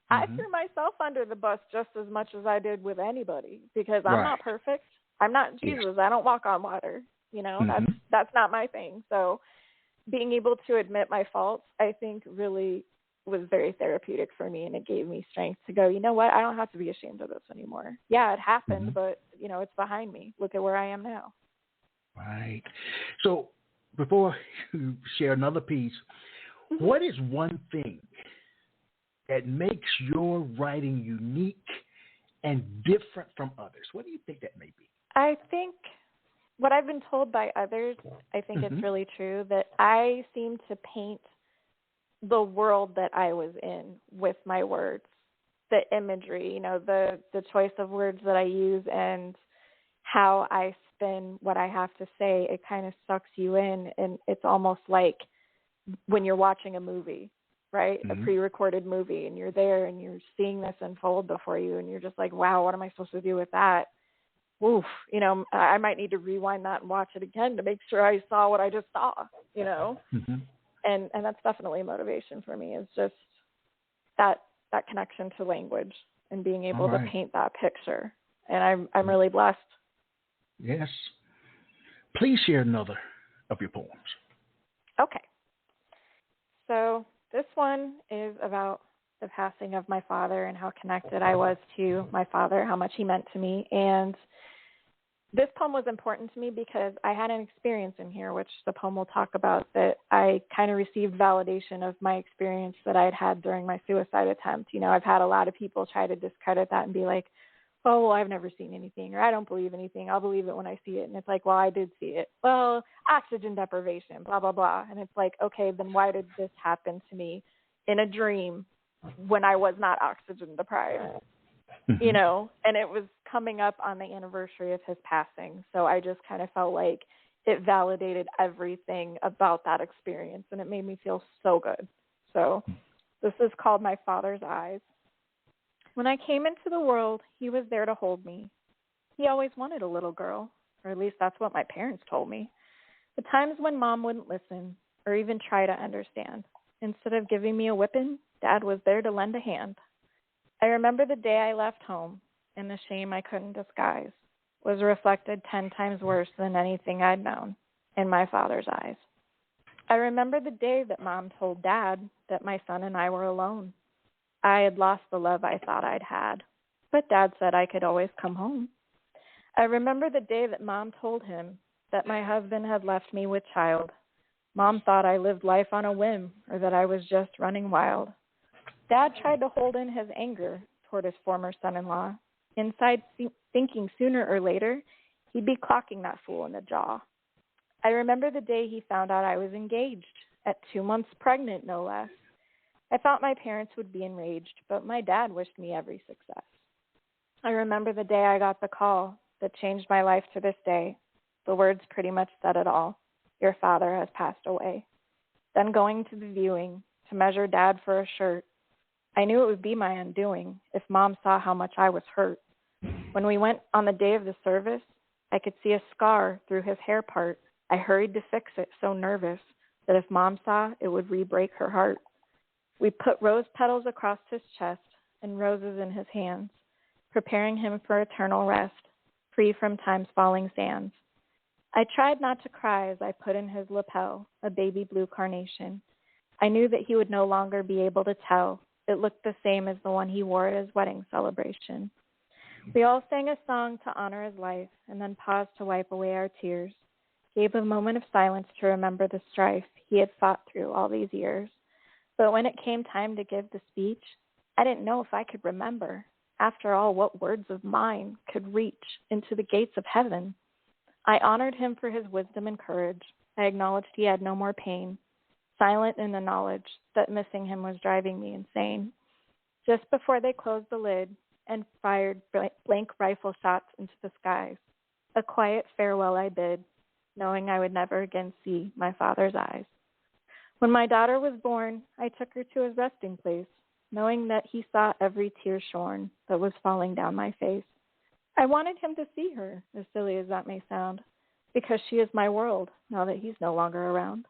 S3: I threw myself under the bus just as much as I did with anybody, because I'm not perfect. I'm not Jesus. I don't walk on water. You know, that's not my thing. So being able to admit my faults, I think, really was very therapeutic for me, and it gave me strength to go, you know what, I don't have to be ashamed of this anymore. Yeah, it happened, but, you know, it's behind me. Look at where I am now. Right. So before you share another piece, what is one thing that makes your writing unique and different from others? What do you think that may be? I think what I've been told by others, I think it's really true, that I seem to paint the world that I was in with my words, the imagery, you know, the choice of words that I use and how I spin what I have to say. It kind of sucks you in, and it's almost like when you're watching a movie, right? A pre-recorded movie, and you're there and you're seeing this unfold before you, and you're just like, wow, what am I supposed to do with that? Oof, you know, I might need to rewind that and watch it again to make sure I saw what I just saw, you know? And that's definitely a motivation for me, is just that connection to language and being able to paint that picture. And I'm really blessed. Yes. Please share another of your poems. Okay. So this one is about the passing of my father and how connected I was to my father, how much he meant to me. And this poem was important to me because I had an experience in here, which the poem will talk about, that I kind of received validation of my experience that I had during my suicide attempt. You know, I've had a lot of people try to discredit that and be like, oh, well, I've never seen anything, or I don't believe anything. I'll believe it when I see it. And it's like, well, I did see it. Well, oxygen deprivation, blah, blah, blah. And it's like, okay, then why did this happen to me in a dream when I was not oxygen deprived? You know, and it was coming up on the anniversary of his passing. So I just kind of felt like it validated everything about that experience, and it made me feel so good. So this is called My Father's Eyes.
S4: When I came into the world, he was there to hold me. He always wanted a little girl, or at least that's what my parents told me. The times when Mom wouldn't listen or even try to understand. Instead of giving me a whipping, Dad was there to lend a hand. I remember the day I left home, and the shame I couldn't disguise was reflected 10 times worse than anything I'd known in my father's eyes. I remember the day that Mom told Dad that my son and I were alone. I had lost the love I thought I'd had, but Dad said I could always come home. I remember the day that Mom told him that my husband had left me with child. Mom thought I lived life on a whim or that I was just running wild. Dad tried to hold in his anger toward his former son-in-law, inside thinking sooner or later he'd be clocking that fool in the jaw. I remember the day he found out I was engaged, at 2 months pregnant, no less. I thought my parents would be enraged, but my dad wished me every success. I remember the day I got the call that changed my life to this day. The words pretty much said it all. Your father has passed away. Then going to the viewing to measure Dad for a shirt. I knew it would be my undoing if Mom saw how much I was hurt. When we went on the day of the service, I could see a scar through his hair part. I hurried to fix it, so nervous that if Mom saw, it would re-break her heart. We put rose petals across his chest and roses in his hands, preparing him for eternal rest, free from time's falling sands. I tried not to cry as I put in his lapel a baby blue carnation. I knew that he would no longer be able to tell. It looked the same as the one he wore at his wedding celebration. We all sang a song to honor his life and then paused to wipe away our tears, gave a moment of silence to remember the strife he had fought through all these years. But when it came time to give the speech, I didn't know if I could remember. After all, what words of mine could reach into the gates of heaven? I honored him for his wisdom and courage. I acknowledged he had no more pain, silent in the knowledge that missing him was driving me insane. Just before they closed the lid and fired blank rifle shots into the skies, a quiet farewell I bid, knowing I would never again see my father's eyes. When my daughter was born, I took her to his resting place, knowing that he saw every tear shorn that was falling down my face. I wanted him to see her, as silly as that may sound, because she is my world now that he's no longer around.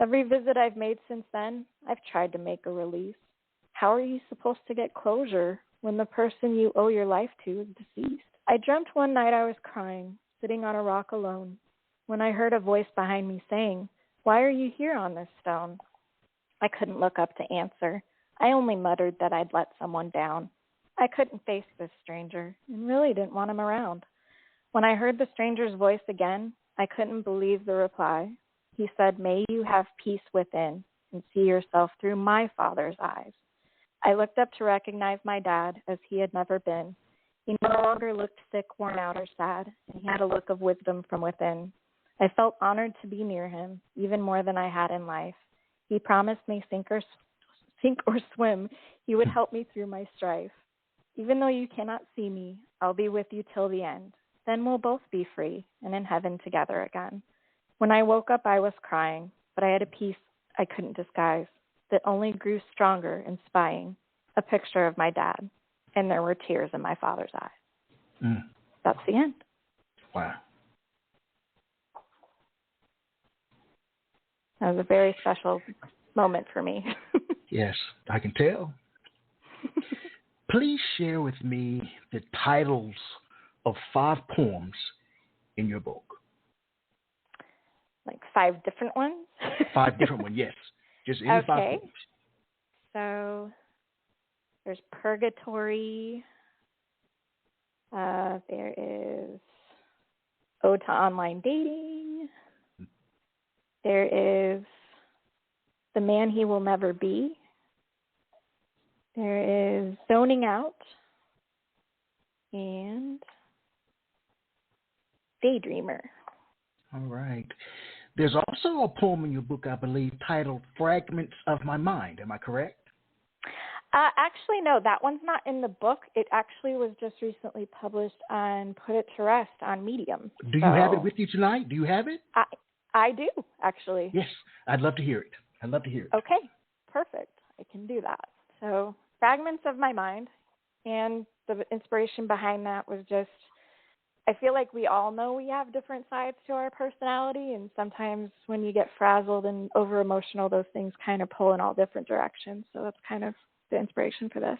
S4: Every visit I've made since then, I've tried to make a release. How are you supposed to get closure when the person you owe your life to is deceased? I dreamt one night I was crying, sitting on a rock alone, when I heard a voice behind me saying, "Why are you here on this stone?" I couldn't look up to answer. I only muttered that I'd let someone down. I couldn't face this stranger and really didn't want him around. When I heard the stranger's voice again, I couldn't believe the reply. He said, "May you have peace within and see yourself through my father's eyes." I looked up to recognize my dad as he had never been. He no longer looked sick, worn out, or sad, and he had a look of wisdom from within. I felt honored to be near him, even more than I had in life. He promised me sink or swim, he would help me through my strife. Even though you cannot see me, I'll be with you till the end. Then we'll both be free and in heaven together again. When I woke up, I was crying, but I had a peace I couldn't disguise that only grew stronger in spying a picture of my dad, and there were tears in my father's eyes. That's the end.
S3: Wow.
S4: That was a very special moment for me.
S3: Yes, I can tell. Please share with me the titles of 5 poems in your book.
S4: Like 5 different ones?
S3: 5 different ones, yes. Just any 5 poems.
S4: So there's Purgatory. There is Ode to Online Dating. There is The Man He Will Never Be. There is Zoning Out and Daydreamer.
S3: All right. There's also a poem in your book, I believe, titled Fragments of My Mind. Am I correct?
S4: Actually, no, that one's not in the book. It actually was just recently published and Put It to Rest on Medium.
S3: Do you have it with you tonight? Do you have it?
S4: I do, actually.
S3: Yes, I'd love to hear it.
S4: Okay, perfect. I can do that. So, Fragments of My Mind And the inspiration behind that was just, I feel like we all know we have different sides to our personality, and sometimes when you get frazzled and over emotional, those things kind of pull in all different directions. So that's kind of the inspiration for this.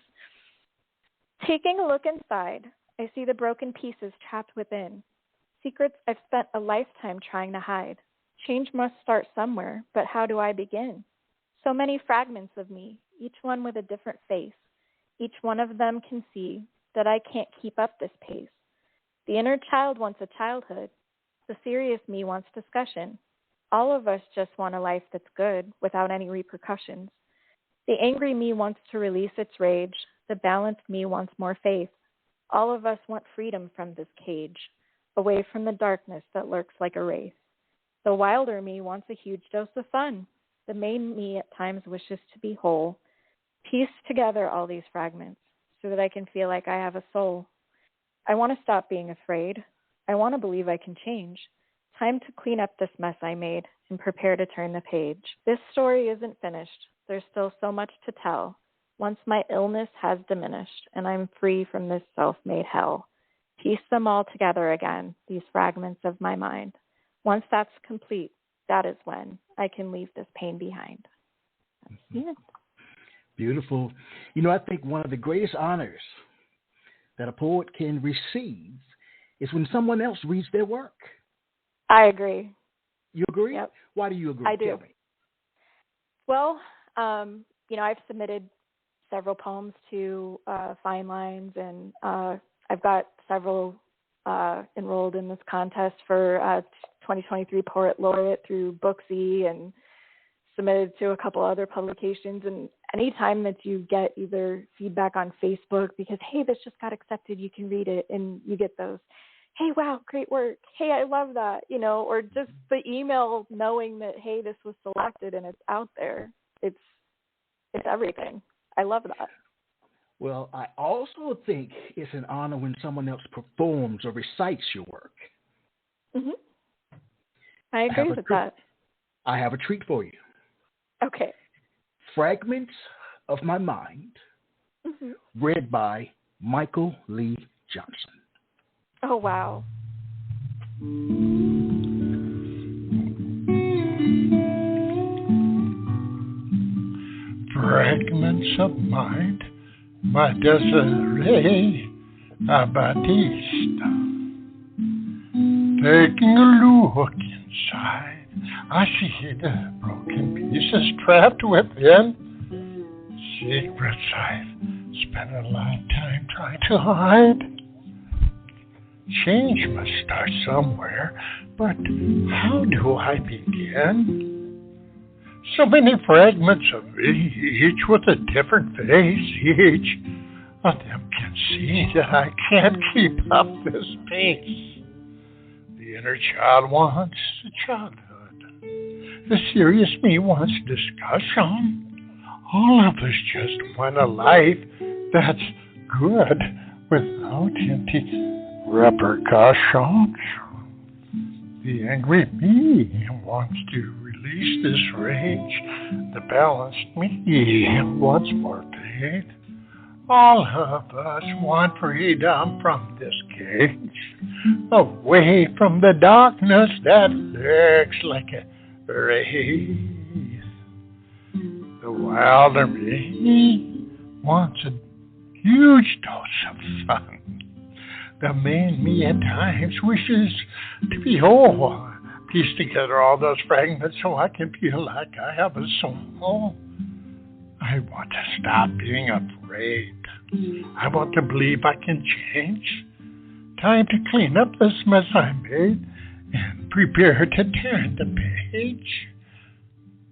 S4: Taking a look inside, I see the broken pieces trapped within. Secrets I've spent a lifetime trying to hide. Change must start somewhere, but how do I begin? So many fragments of me, each one with a different face. Each one of them can see that I can't keep up this pace. The inner child wants a childhood. The serious me wants discussion. All of us just want a life that's good without any repercussions. The angry me wants to release its rage. The balanced me wants more faith. All of us want freedom from this cage, away from the darkness that lurks like a wraith. The wilder me wants a huge dose of fun. The main me at times wishes to be whole. Piece together all these fragments so that I can feel like I have a soul. I want to stop being afraid. I want to believe I can change. Time to clean up this mess I made and prepare to turn the page. This story isn't finished. There's still so much to tell. Once my illness has diminished and I'm free from this self-made hell. Piece them all together again, these fragments of my mind. Once that's complete, that is when I can leave this pain behind. Yeah.
S3: Beautiful. You know, I think one of the greatest honors that a poet can receive is when someone else reads their work.
S4: I agree.
S3: You agree?
S4: Yep.
S3: Why do you agree?
S4: I do.
S3: Tell me.
S4: Well, I've submitted several poems to Fine Lines, and I've got several enrolled in this contest for 2023 Poet Laureate through Booksy, and submitted to a couple other publications. And anytime that you get either feedback on Facebook because, hey, this just got accepted, you can read it, and you get those, hey, wow, great work, hey, I love that, or just the email knowing that, hey, this was selected and it's out there. It's everything. I love that.
S3: Well, I also think it's an honor when someone else performs or recites your work.
S4: Mm-hmm. I agree with that.
S3: I have a treat for you.
S4: Okay.
S3: Fragments of My Mind, read by Michael Lee Johnson.
S4: Oh, wow.
S6: Fragments of Mind by Desiree Batiste. Taking a look inside, I see the broken pieces trapped within. Secrets I've spent a lifetime trying to hide. Change must start somewhere, but how do I begin? So many fragments of me, each with a different face. Each of them can see that I can't keep up this pace. The inner child wants a childhood. The serious me wants discussion. All of us just want a life that's good without any repercussions. The angry me wants to release this rage. The balanced me wants more faith. All of us want freedom from this cage, away from the darkness that lurks like a wraith. The wilder me wants a huge dose of fun. The main me at times wishes to be whole. Piece together all those fragments so I can feel like I have a soul. I want to stop being afraid. I want to believe I can change. Time to clean up this mess I made and prepare to turn the page.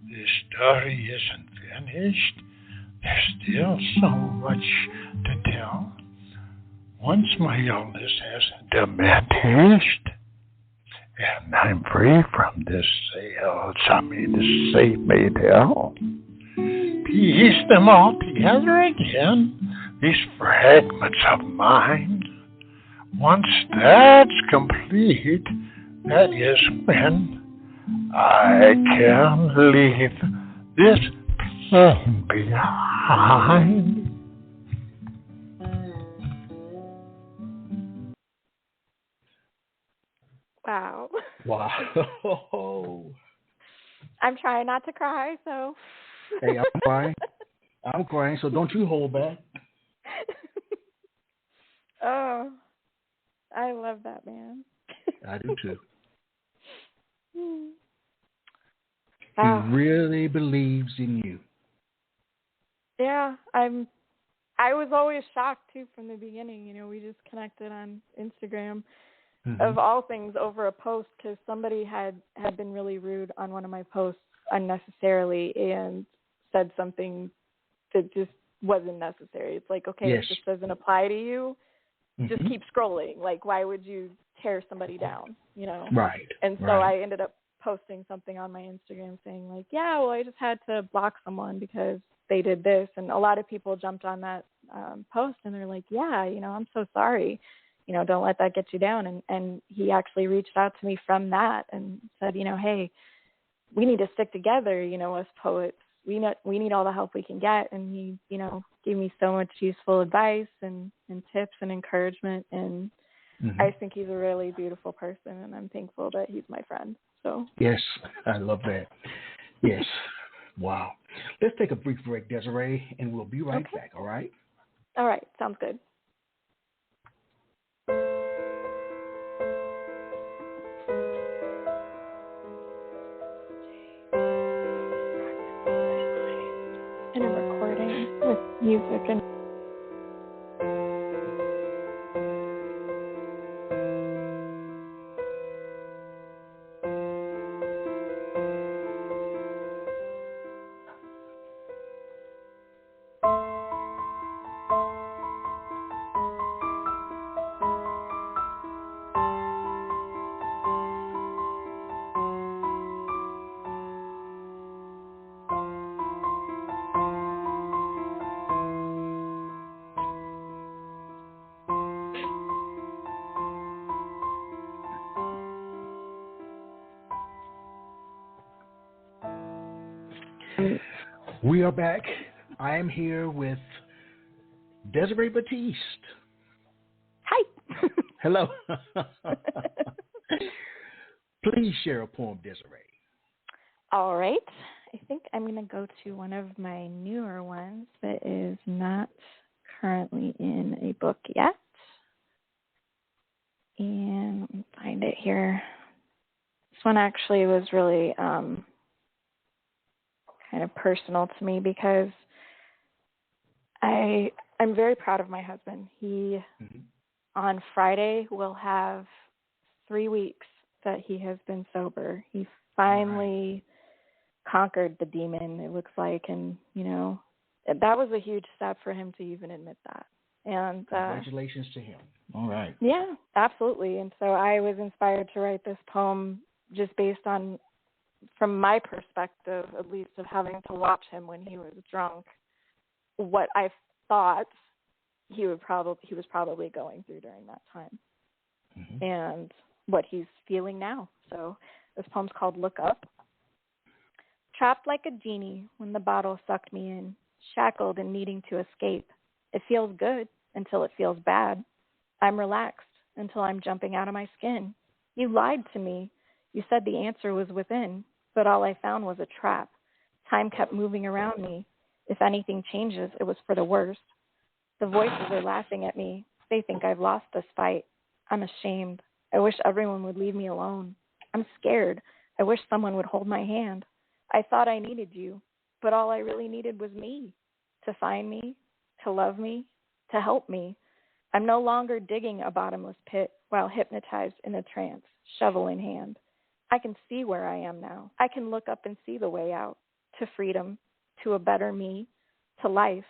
S6: This story isn't finished. There's still so much to tell. Once my illness has diminished, and I'm free from this this safe-made hell. Piece them all together again, these fragments of mine. Once that's complete, that is when I can leave this pain behind.
S3: Wow.
S4: I'm trying not to cry, so.
S3: Hey, I'm crying. I'm crying, so don't you hold back.
S4: Oh, I love that man.
S3: I do too.
S4: Wow.
S3: He really believes in you.
S4: Yeah, I was always shocked too from the beginning. You know, we just connected on Instagram, of all things, over a post because somebody had been really rude on one of my posts unnecessarily and said something that just wasn't necessary. It's like, okay, if this doesn't apply to you, just keep scrolling. Like, why would you tear somebody down, you know?
S3: Right.
S4: And so I ended up posting something on my Instagram saying, like, yeah, well, I just had to block someone because they did this. And a lot of people jumped on that post, and they're like, yeah, you know, I'm so sorry. You know, don't let that get you down. And he actually reached out to me from that and said, you know, hey, we need to stick together, you know, as poets. We need all the help we can get. And he, you know, gave me so much useful advice and tips and encouragement. And I think he's a really beautiful person, and I'm thankful that he's my friend. So
S3: yes, I love that. Yes. Wow. Let's take a brief break, Desiree, and we'll be right back, all right?
S4: All right. Sounds good. And a recording with music and
S3: We are back. I am here with Desiree Batiste.
S4: Hi.
S3: Hello. Please share a poem, Desiree.
S4: All right. I think I'm going to go to one of my newer ones that is not currently in a book yet. And let me find it here. This one actually was really kind of personal to me because I'm very proud of my husband. He, on Friday, will have 3 weeks that he has been sober. He finally conquered the demon, it looks like, and, you know, that was a huge step for him to even admit that. And
S3: congratulations to him. All right.
S4: Yeah, absolutely. And so I was inspired to write this poem just based on, from my perspective, at least, of having to watch him when he was drunk, what I thought he was probably going through during that time, and what he's feeling now. So this poem's called Look Up. Trapped like a genie when the bottle sucked me in, shackled and needing to escape. It feels good until it feels bad. I'm relaxed until I'm jumping out of my skin. You lied to me. You said the answer was within, but all I found was a trap. Time kept moving around me. If anything changes, it was for the worst. The voices are laughing at me. They think I've lost this fight. I'm ashamed. I wish everyone would leave me alone. I'm scared. I wish someone would hold my hand. I thought I needed you, but all I really needed was me, to find me, to love me, to help me. I'm no longer digging a bottomless pit while hypnotized in a trance, shovel in hand. I can see where I am now. I can look up and see the way out, to freedom, to a better me, to life,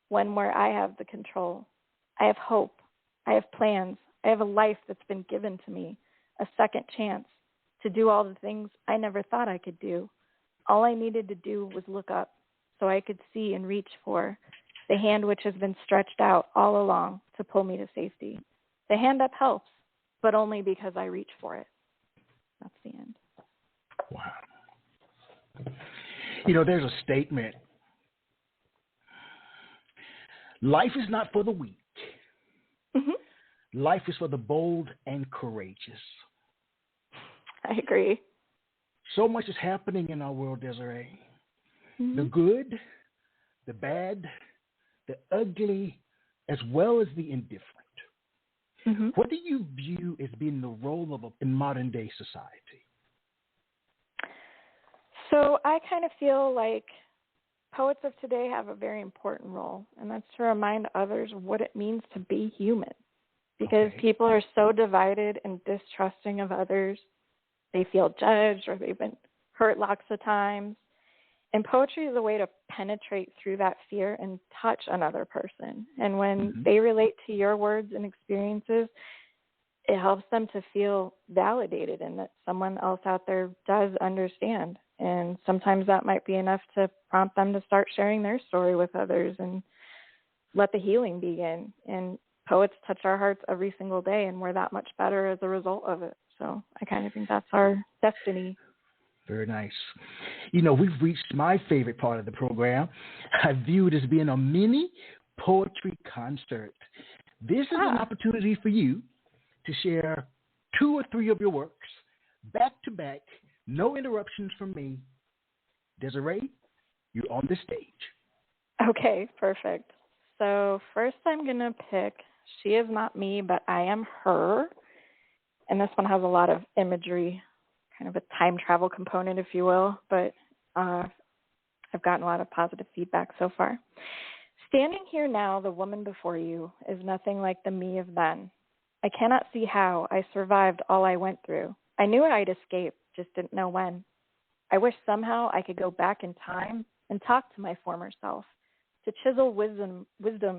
S4: one where I have the control. I have hope. I have plans. I have a life that's been given to me, a second chance to do all the things I never thought I could do. All I needed to do was look up so I could see and reach for the hand which has been stretched out all along to pull me to safety. The hand up helps, but only because I reach for it. That's the end.
S3: Wow. You know, there's a statement. Life is not for the weak. Life is for the bold and courageous.
S4: I agree.
S3: So much is happening in our world, Desiree. The good, the bad, the ugly, as well as the indifferent. What do you view as being the role in modern day society?
S4: So I kind of feel like poets of today have a very important role, and that's to remind others what it means to be human. Because people are so divided and distrusting of others. They feel judged or they've been hurt lots of times. And poetry is a way to penetrate through that fear and touch another person. And when they relate to your words and experiences, it helps them to feel validated and that someone else out there does understand. And sometimes that might be enough to prompt them to start sharing their story with others and let the healing begin. And poets touch our hearts every single day, and we're that much better as a result of it. So I kind of think that's our destiny.
S3: Very nice. You know, we've reached my favorite part of the program. I view it as being a mini poetry concert. This is an opportunity for you to share 2 or 3 of your works back to back, no interruptions from me. Desiree, you're on the stage.
S4: Okay, perfect. So first I'm going to pick She Is Not Me, But I Am Her. And this one has a lot of imagery, kind of a time travel component, if you will, but I've gotten a lot of positive feedback so far. Standing here now, the woman before you is nothing like the me of then. I cannot see how I survived all I went through. I knew I'd escape, just didn't know when. I wish somehow I could go back in time and talk to my former self, to chisel wisdom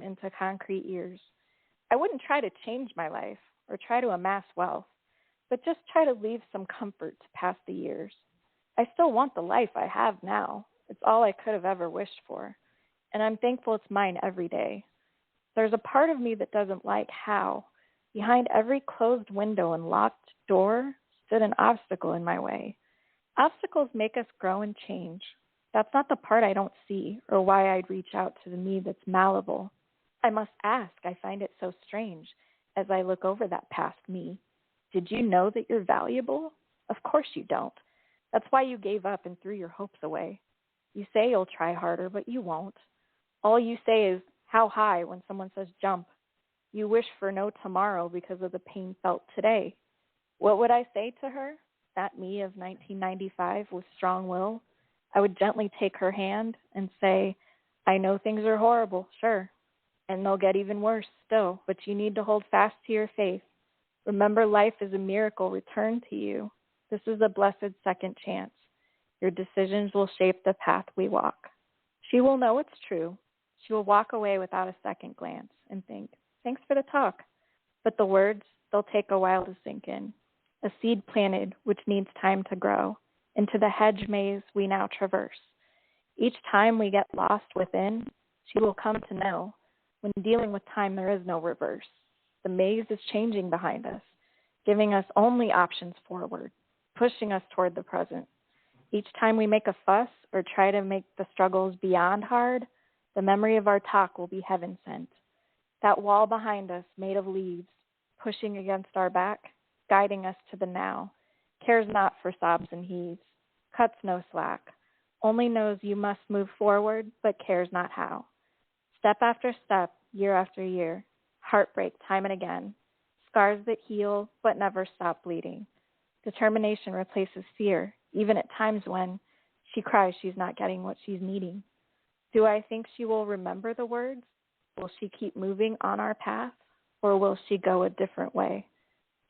S4: into concrete ears. I wouldn't try to change my life or try to amass wealth, but just try to leave some comfort to pass the years. I still want the life I have now. It's all I could have ever wished for, and I'm thankful it's mine every day. There's a part of me that doesn't like how, behind every closed window and locked door, stood an obstacle in my way. Obstacles make us grow and change. That's not the part I don't see or why I'd reach out to the me that's malleable. I must ask, I find it so strange as I look over that past me. Did you know that you're valuable? Of course you don't. That's why you gave up and threw your hopes away. You say you'll try harder, but you won't. All you say is, how high when someone says jump. You wish for no tomorrow because of the pain felt today. What would I say to her? That me of 1995 with strong will? I would gently take her hand and say, I know things are horrible, sure, and they'll get even worse still, but you need to hold fast to your faith. Remember, life is a miracle returned to you. This is a blessed second chance. Your decisions will shape the path we walk. She will know it's true. She will walk away without a second glance and think, thanks for the talk. But the words, they'll take a while to sink in. A seed planted, which needs time to grow, into the hedge maze we now traverse. Each time we get lost within, she will come to know, when dealing with time there is no reverse. The maze is changing behind us, giving us only options forward, pushing us toward the present. Each time we make a fuss or try to make the struggles beyond hard, the memory of our talk will be heaven sent. That wall behind us, made of leaves, pushing against our back, guiding us to the now, cares not for sobs and heaves, cuts no slack, only knows you must move forward, but cares not how. Step after step, year after year, heartbreak time and again, scars that heal but never stop bleeding. Determination replaces fear, even at times when she cries she's not getting what she's needing. Do I think she will remember the words? Will she keep moving on our path, or will she go a different way?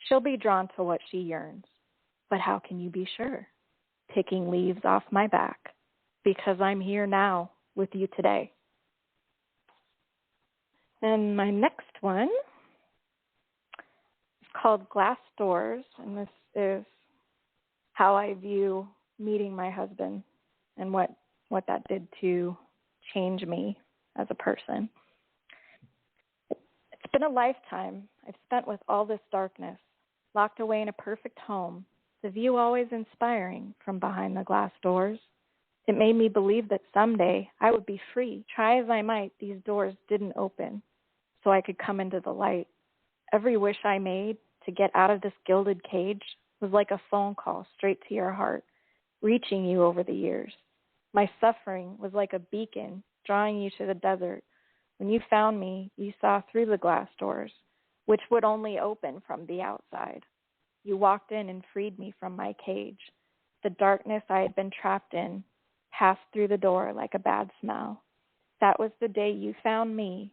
S4: She'll be drawn to what she yearns. But how can you be sure? Picking leaves off my back, because I'm here now with you today. And my next one is called Glass Doors, and this is how I view meeting my husband and what that did to change me as a person. It's been a lifetime I've spent with all this darkness, locked away in a perfect home, the view always inspiring from behind the glass doors. It made me believe that someday I would be free. Try as I might, these doors didn't open, so I could come into the light. Every wish I made to get out of this gilded cage was like a phone call straight to your heart, reaching you over the years. My suffering was like a beacon drawing you to the desert. When you found me, you saw through the glass doors, which would only open from the outside. You walked in and freed me from my cage. The darkness I had been trapped in passed through the door like a bad smell. That was the day you found me,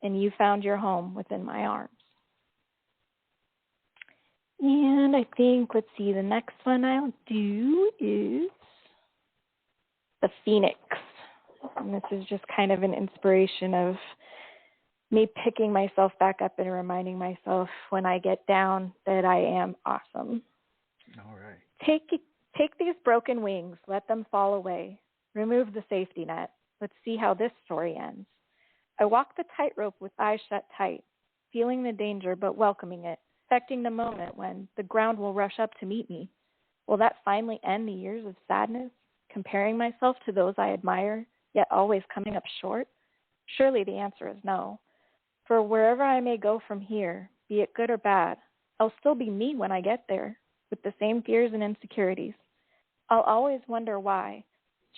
S4: and you found your home within my arms. And I think, let's see, the next one I'll do is the Phoenix. And this is just kind of an inspiration of me picking myself back up and reminding myself when I get down that I am awesome.
S3: All right.
S4: Take these broken wings, let them fall away. Remove the safety net. Let's see how this story ends. I walk the tightrope with eyes shut tight, feeling the danger but welcoming it, expecting the moment when the ground will rush up to meet me. Will that finally end the years of sadness, comparing myself to those I admire, yet always coming up short? Surely the answer is no. For wherever I may go from here, be it good or bad, I'll still be me when I get there, with the same fears and insecurities. I'll always wonder why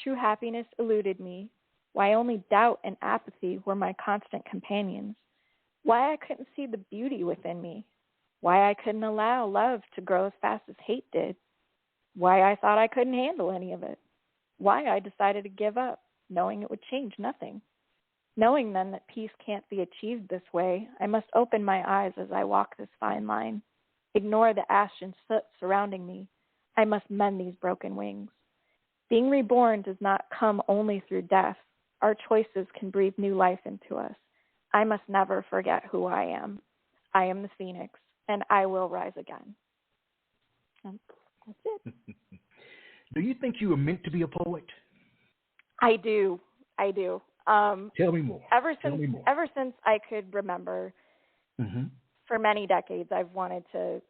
S4: true happiness eluded me, why only doubt and apathy were my constant companions, why I couldn't see the beauty within me, why I couldn't allow love to grow as fast as hate did, why I thought I couldn't handle any of it, why I decided to give up, knowing it would change nothing. Knowing then that peace can't be achieved this way, I must open my eyes as I walk this fine line, ignore the ash and soot surrounding me. I must mend these broken wings. Being reborn does not come only through death. Our choices can breathe new life into us. I must never forget who I am. I am the Phoenix, and I will rise again. And that's it.
S3: Do you think you were meant to be a poet?
S4: I do.
S3: Tell me more.
S4: Ever since I could remember, for many decades, I've wanted to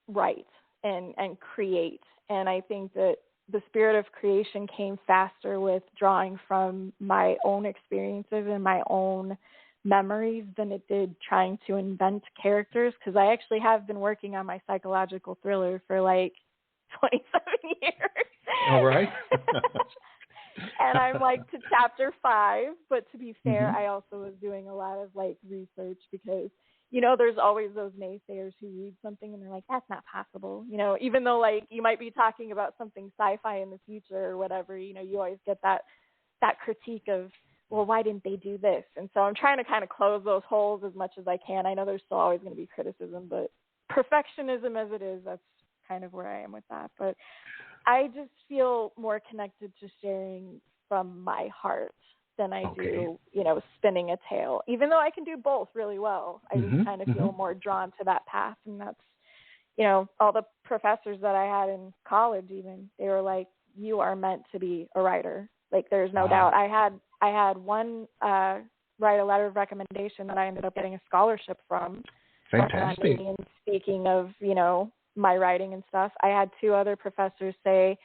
S4: write and create. And I think that the spirit of creation came faster with drawing from my own experiences and my own memories than it did trying to invent characters, because I actually have been working on my psychological thriller for like 27 years.
S3: All right.
S4: And I'm like to chapter 5, but to be fair, I also was doing a lot of like research because, you know, there's always those naysayers who read something and they're like, that's not possible. You know, even though like you might be talking about something sci-fi in the future or whatever, you know, you always get that critique of, well, why didn't they do this? And so I'm trying to kind of close those holes as much as I can. I know there's still always going to be criticism, but perfectionism as it is, that's kind of where I am with that. But I just feel more connected to sharing from my heart than I do, you know, spinning a tale. Even though I can do both really well, I just kind of feel more drawn to that path. And that's, you know, all the professors that I had in college even, they were like, you are meant to be a writer. Like, there's no doubt. I had one write a letter of recommendation that I ended up getting a scholarship from.
S3: Fantastic.
S4: And speaking of, you know, my writing and stuff, I had 2 other professors say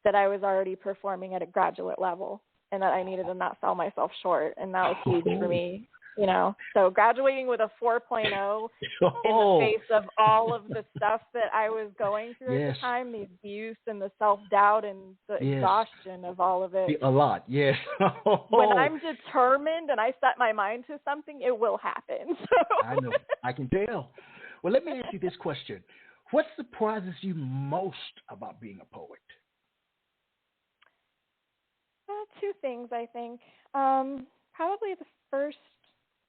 S4: that I was already performing at a graduate level and that I needed to not sell myself short. And that was huge for me, you know. So graduating with a 4.0 in the face of all of the stuff that I was going through at the time, the abuse and the self-doubt and the exhaustion of all of it.
S3: A lot, yes.
S4: When I'm determined and I set my mind to something, it will happen. So.
S3: I know. I can tell. Well, let me ask you this question. What surprises you most about being a poet?
S4: 2 things, I think. Probably the first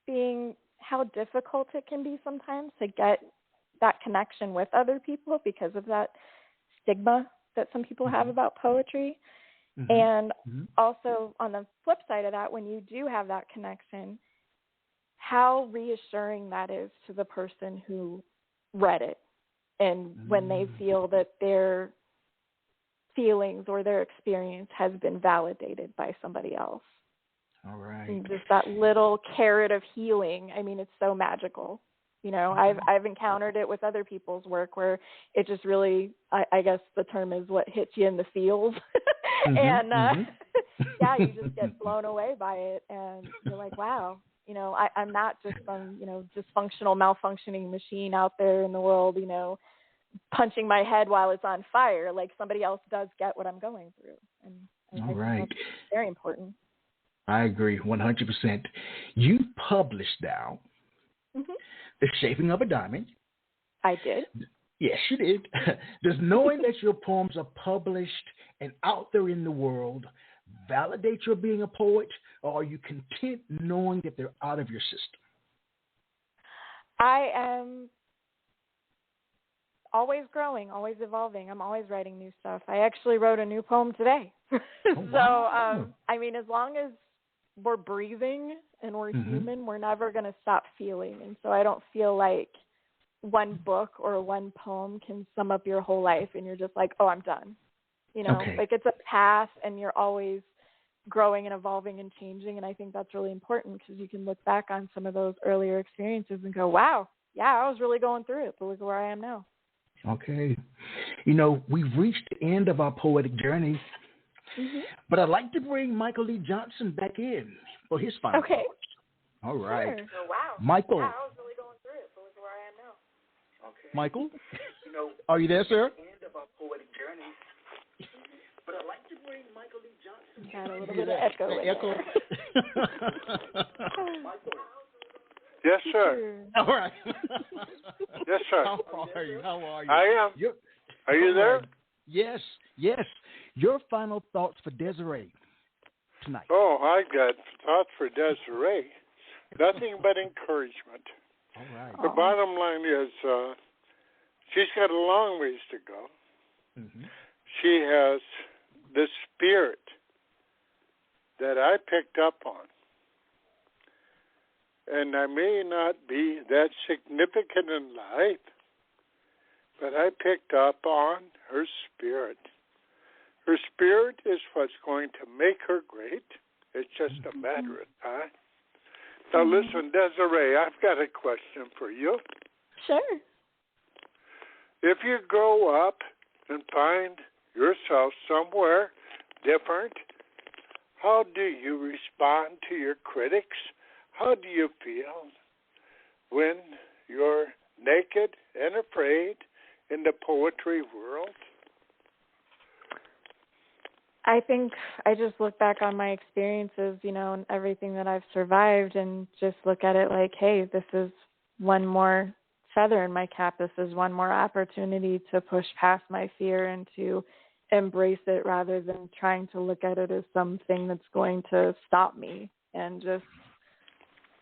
S4: being how difficult it can be sometimes to get that connection with other people because of that stigma that some people have about poetry. And also on the flip side of that, when you do have that connection, how reassuring that is to the person who read it. And when they feel that their feelings or their experience has been validated by somebody else.
S3: All right.
S4: And just that little carrot of healing. I mean, it's so magical. You know, I've encountered it with other people's work where it just really, I guess the term is what hits you in the feels. And yeah, you just get blown away by it. And you're like, wow, you know, I'm not just some, you know, dysfunctional, malfunctioning machine out there in the world, you know, punching my head while it's on fire. Like somebody else does get what I'm going through. And I think that's very important.
S3: I agree 100%. You published now The Shaping of a Diamond.
S4: I did.
S3: Yes, you did. Does knowing that your poems are published and out there in the world validate your being a poet, or are you content knowing that they're out of your system?
S4: I am always growing, always evolving. I'm always writing new stuff. I actually wrote a new poem today.
S3: Wow.
S4: So, I mean, as long as we're breathing and we're human, we're never going to stop feeling. And so I don't feel like one book or one poem can sum up your whole life and you're just like, oh, I'm done. You know, like it's a path and you're always growing and evolving and changing. And I think that's really important because you can look back on some of those earlier experiences and go, wow, yeah, I was really going through it, but look where I am now.
S3: Okay. You know, we've reached the end of our poetic journey, but I'd like to bring Michael Lee Johnson back in for his final thoughts. All right.
S4: Sure. Oh, wow.
S3: Michael.
S4: Yeah, I was really going through it, but look where I am now.
S3: Okay. Michael, are you there, sir? End of our poetic journey. But I'd like to bring Michael Lee Johnson.
S4: Got a little bit of echo.
S3: Michael.
S5: Yes, sir.
S3: All right.
S5: Yes, sir.
S3: How are you?
S5: I am. Are you there?
S3: Yes. Your final thoughts for Desiree tonight.
S5: Oh, I got thoughts for Desiree. Nothing but encouragement.
S3: All right.
S5: The bottom line is she's got a long ways to go. She has the spirit that I picked up on. And I may not be that significant in life, but I picked up on her spirit. Her spirit is what's going to make her great. It's just a matter of time. Now listen, Desiree, I've got a question for you.
S4: Sure.
S5: If you grow up and find yourself somewhere different, how do you respond to your critics? How do you feel when you're naked and afraid in the poetry world?
S4: I think I just look back on my experiences, you know, and everything that I've survived and just look at it like, hey, this is one more feather in my cap. This is one more opportunity to push past my fear and to embrace it rather than trying to look at it as something that's going to stop me, and just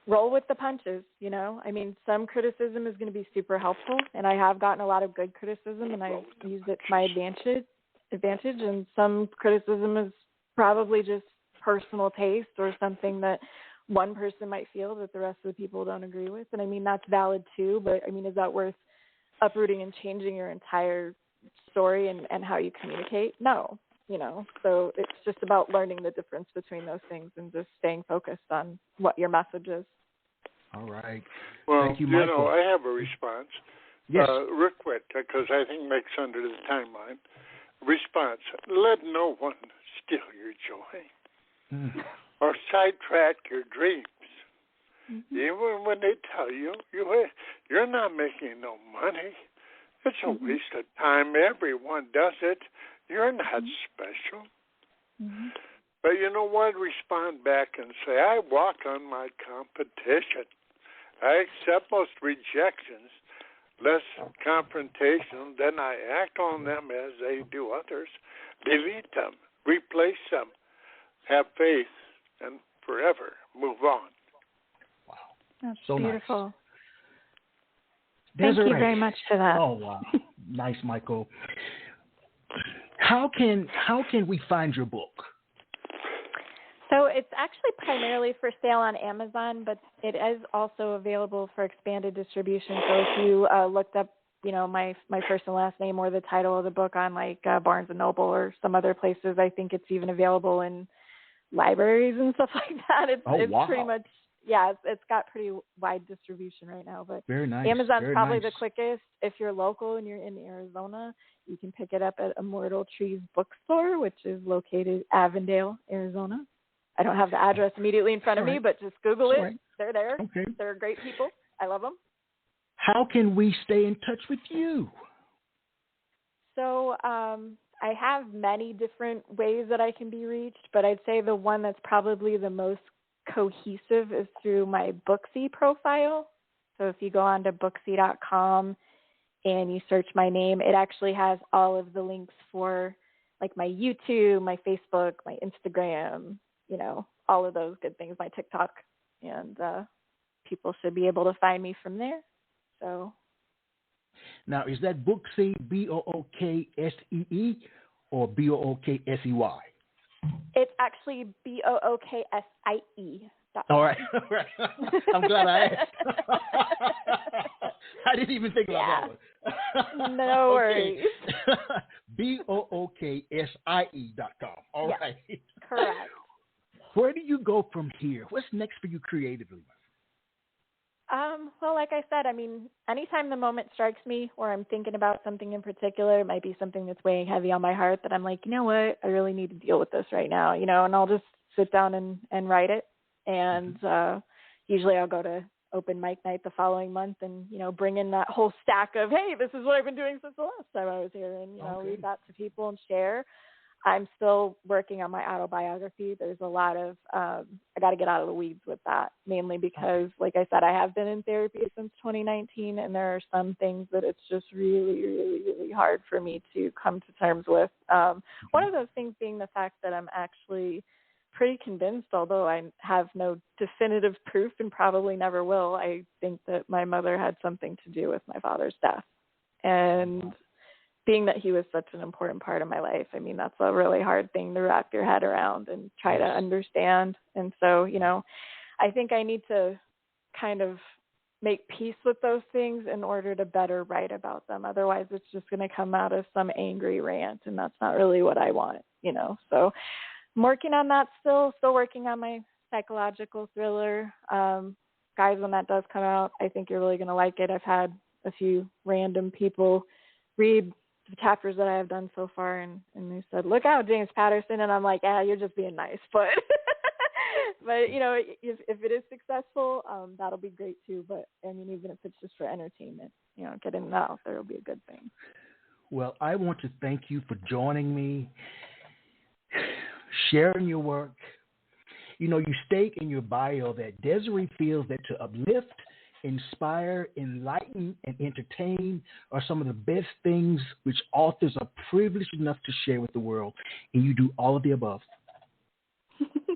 S4: roll with the punches, you know. I mean, some criticism is going to be super helpful, and I have gotten a lot of good criticism, and I've used it to my advantage, and some criticism is probably just personal taste or something that one person might feel that the rest of the people don't agree with. And I mean, that's valid too, but I mean, is that worth uprooting and changing your entire story and how you communicate? No, you know. So it's just about learning the difference between those things and just staying focused on what your message is.
S3: All right.
S5: Well,
S3: thank you, Michael.
S5: You know, I have a response.
S3: Yes.
S5: Real quick, because I think makes under the timeline. Response: let no one steal your joy or sidetrack your dreams. Even when they tell you you're not making no money, it's a waste of time. Everyone does it. You're not special. But you know what? Respond back and say, I walk on my competition. I accept most rejections, less confrontation than I act on them as they do others. Delete them, replace them, have faith, and forever move on.
S3: Wow.
S4: That's
S3: so
S4: beautiful.
S3: Nice.
S4: Thank you very much for that.
S3: Oh, wow. Nice, Michael. How can we find your book?
S4: So it's actually primarily for sale on Amazon, but it is also available for expanded distribution. So if you looked up, you know, my first and last name or the title of the book on like Barnes & Noble or some other places, I think it's even available in libraries and stuff like that. It's
S3: wow.
S4: pretty much, yeah, it's got pretty wide distribution right now. But
S3: very nice.
S4: Amazon's
S3: very
S4: probably
S3: nice.
S4: the quickest. If you're local and you're in Arizona, you can pick it up at Immortal Trees Bookstore, which is located Avondale, Arizona. I don't have the address immediately in front of me, but just Google it.
S3: Right.
S4: They're there.
S3: Okay.
S4: They're great people. I love them.
S3: How can we stay in touch with you?
S4: So I have many different ways that I can be reached, but I'd say the one that's probably the most cohesive is through my Booksy profile. So if you go on to booksy.com and you search my name, it actually has all of the links for like my YouTube, my Facebook, my Instagram, you know, all of those good things, my TikTok, and people should be able to find me from there. So.
S3: Now, is that Booksy, Booksee, or Booksey?
S4: It's actually Booksie.
S3: All right. I'm glad I asked. I didn't even think about that one.
S4: No worries.
S3: Booksie.com. All right.
S4: Correct.
S3: Where do you go from here? What's next for you creatively?
S4: Well, like I said, I mean, anytime the moment strikes me or I'm thinking about something in particular, it might be something that's weighing heavy on my heart that I'm like, you know what, I really need to deal with this right now, you know, and I'll just sit down and write it. And usually I'll go to open mic night the following month and, you know, bring in that whole stack of, hey, this is what I've been doing since the last time I was here, and, you know, read that to people and share. I'm still working on my autobiography. There's a lot of, I got to get out of the weeds with that, mainly because, like I said, I have been in therapy since 2019, and there are some things that it's just really, really, really hard for me to come to terms with. One of those things being the fact that I'm actually pretty convinced, although I have no definitive proof and probably never will, I think that my mother had something to do with my father's death. And being that he was such an important part of my life, I mean, that's a really hard thing to wrap your head around and try to understand. And so, you know, I think I need to kind of make peace with those things in order to better write about them. Otherwise, it's just going to come out as some angry rant, and that's not really what I want, you know. So I'm working on that still working on my psychological thriller. Guys, when that does come out, I think you're really going to like it. I've had a few random people read the chapters that I have done so far, and they said, look out, James Patterson. And I'm like, you're just being nice. But, but you know, if it is successful, that'll be great too. But, I mean, even if it's just for entertainment, you know, getting that out there will be a good thing.
S3: Well, I want to thank you for joining me, sharing your work. You know, you state in your bio that Desiree feels that to uplift, inspire, enlighten, and entertain are some of the best things which authors are privileged enough to share with the world, and you do all of the above.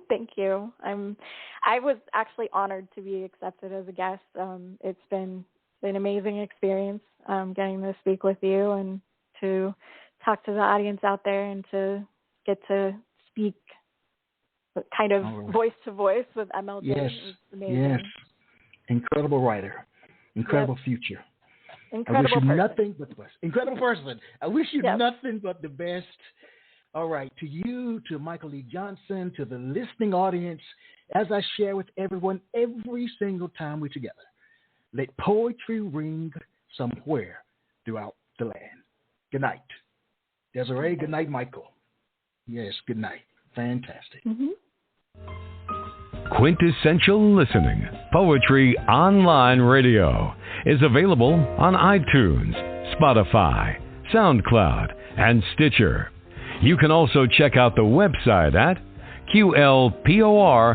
S4: Thank you. I was actually honored to be accepted as a guest. It's been an amazing experience getting to speak with you and to talk to the audience out there and to get to speak kind of voice to voice with MLJ.
S3: Yes, yes. Incredible writer, incredible future.
S4: Incredible
S3: I wish you
S4: person.
S3: nothing but the best. Incredible person. I wish you
S4: Yes.
S3: nothing but the best. All right, to you, to Michael Lee Johnson, to the listening audience, as I share with everyone every single time we're together, let poetry ring somewhere throughout the land. Good night. Desiree, good night, Michael. Yes, good night. Fantastic.
S4: Mm-hmm.
S2: Quintessential Listening, Poetry Online Radio, is available on iTunes, Spotify, SoundCloud, and Stitcher. You can also check out the website at qlpor.com.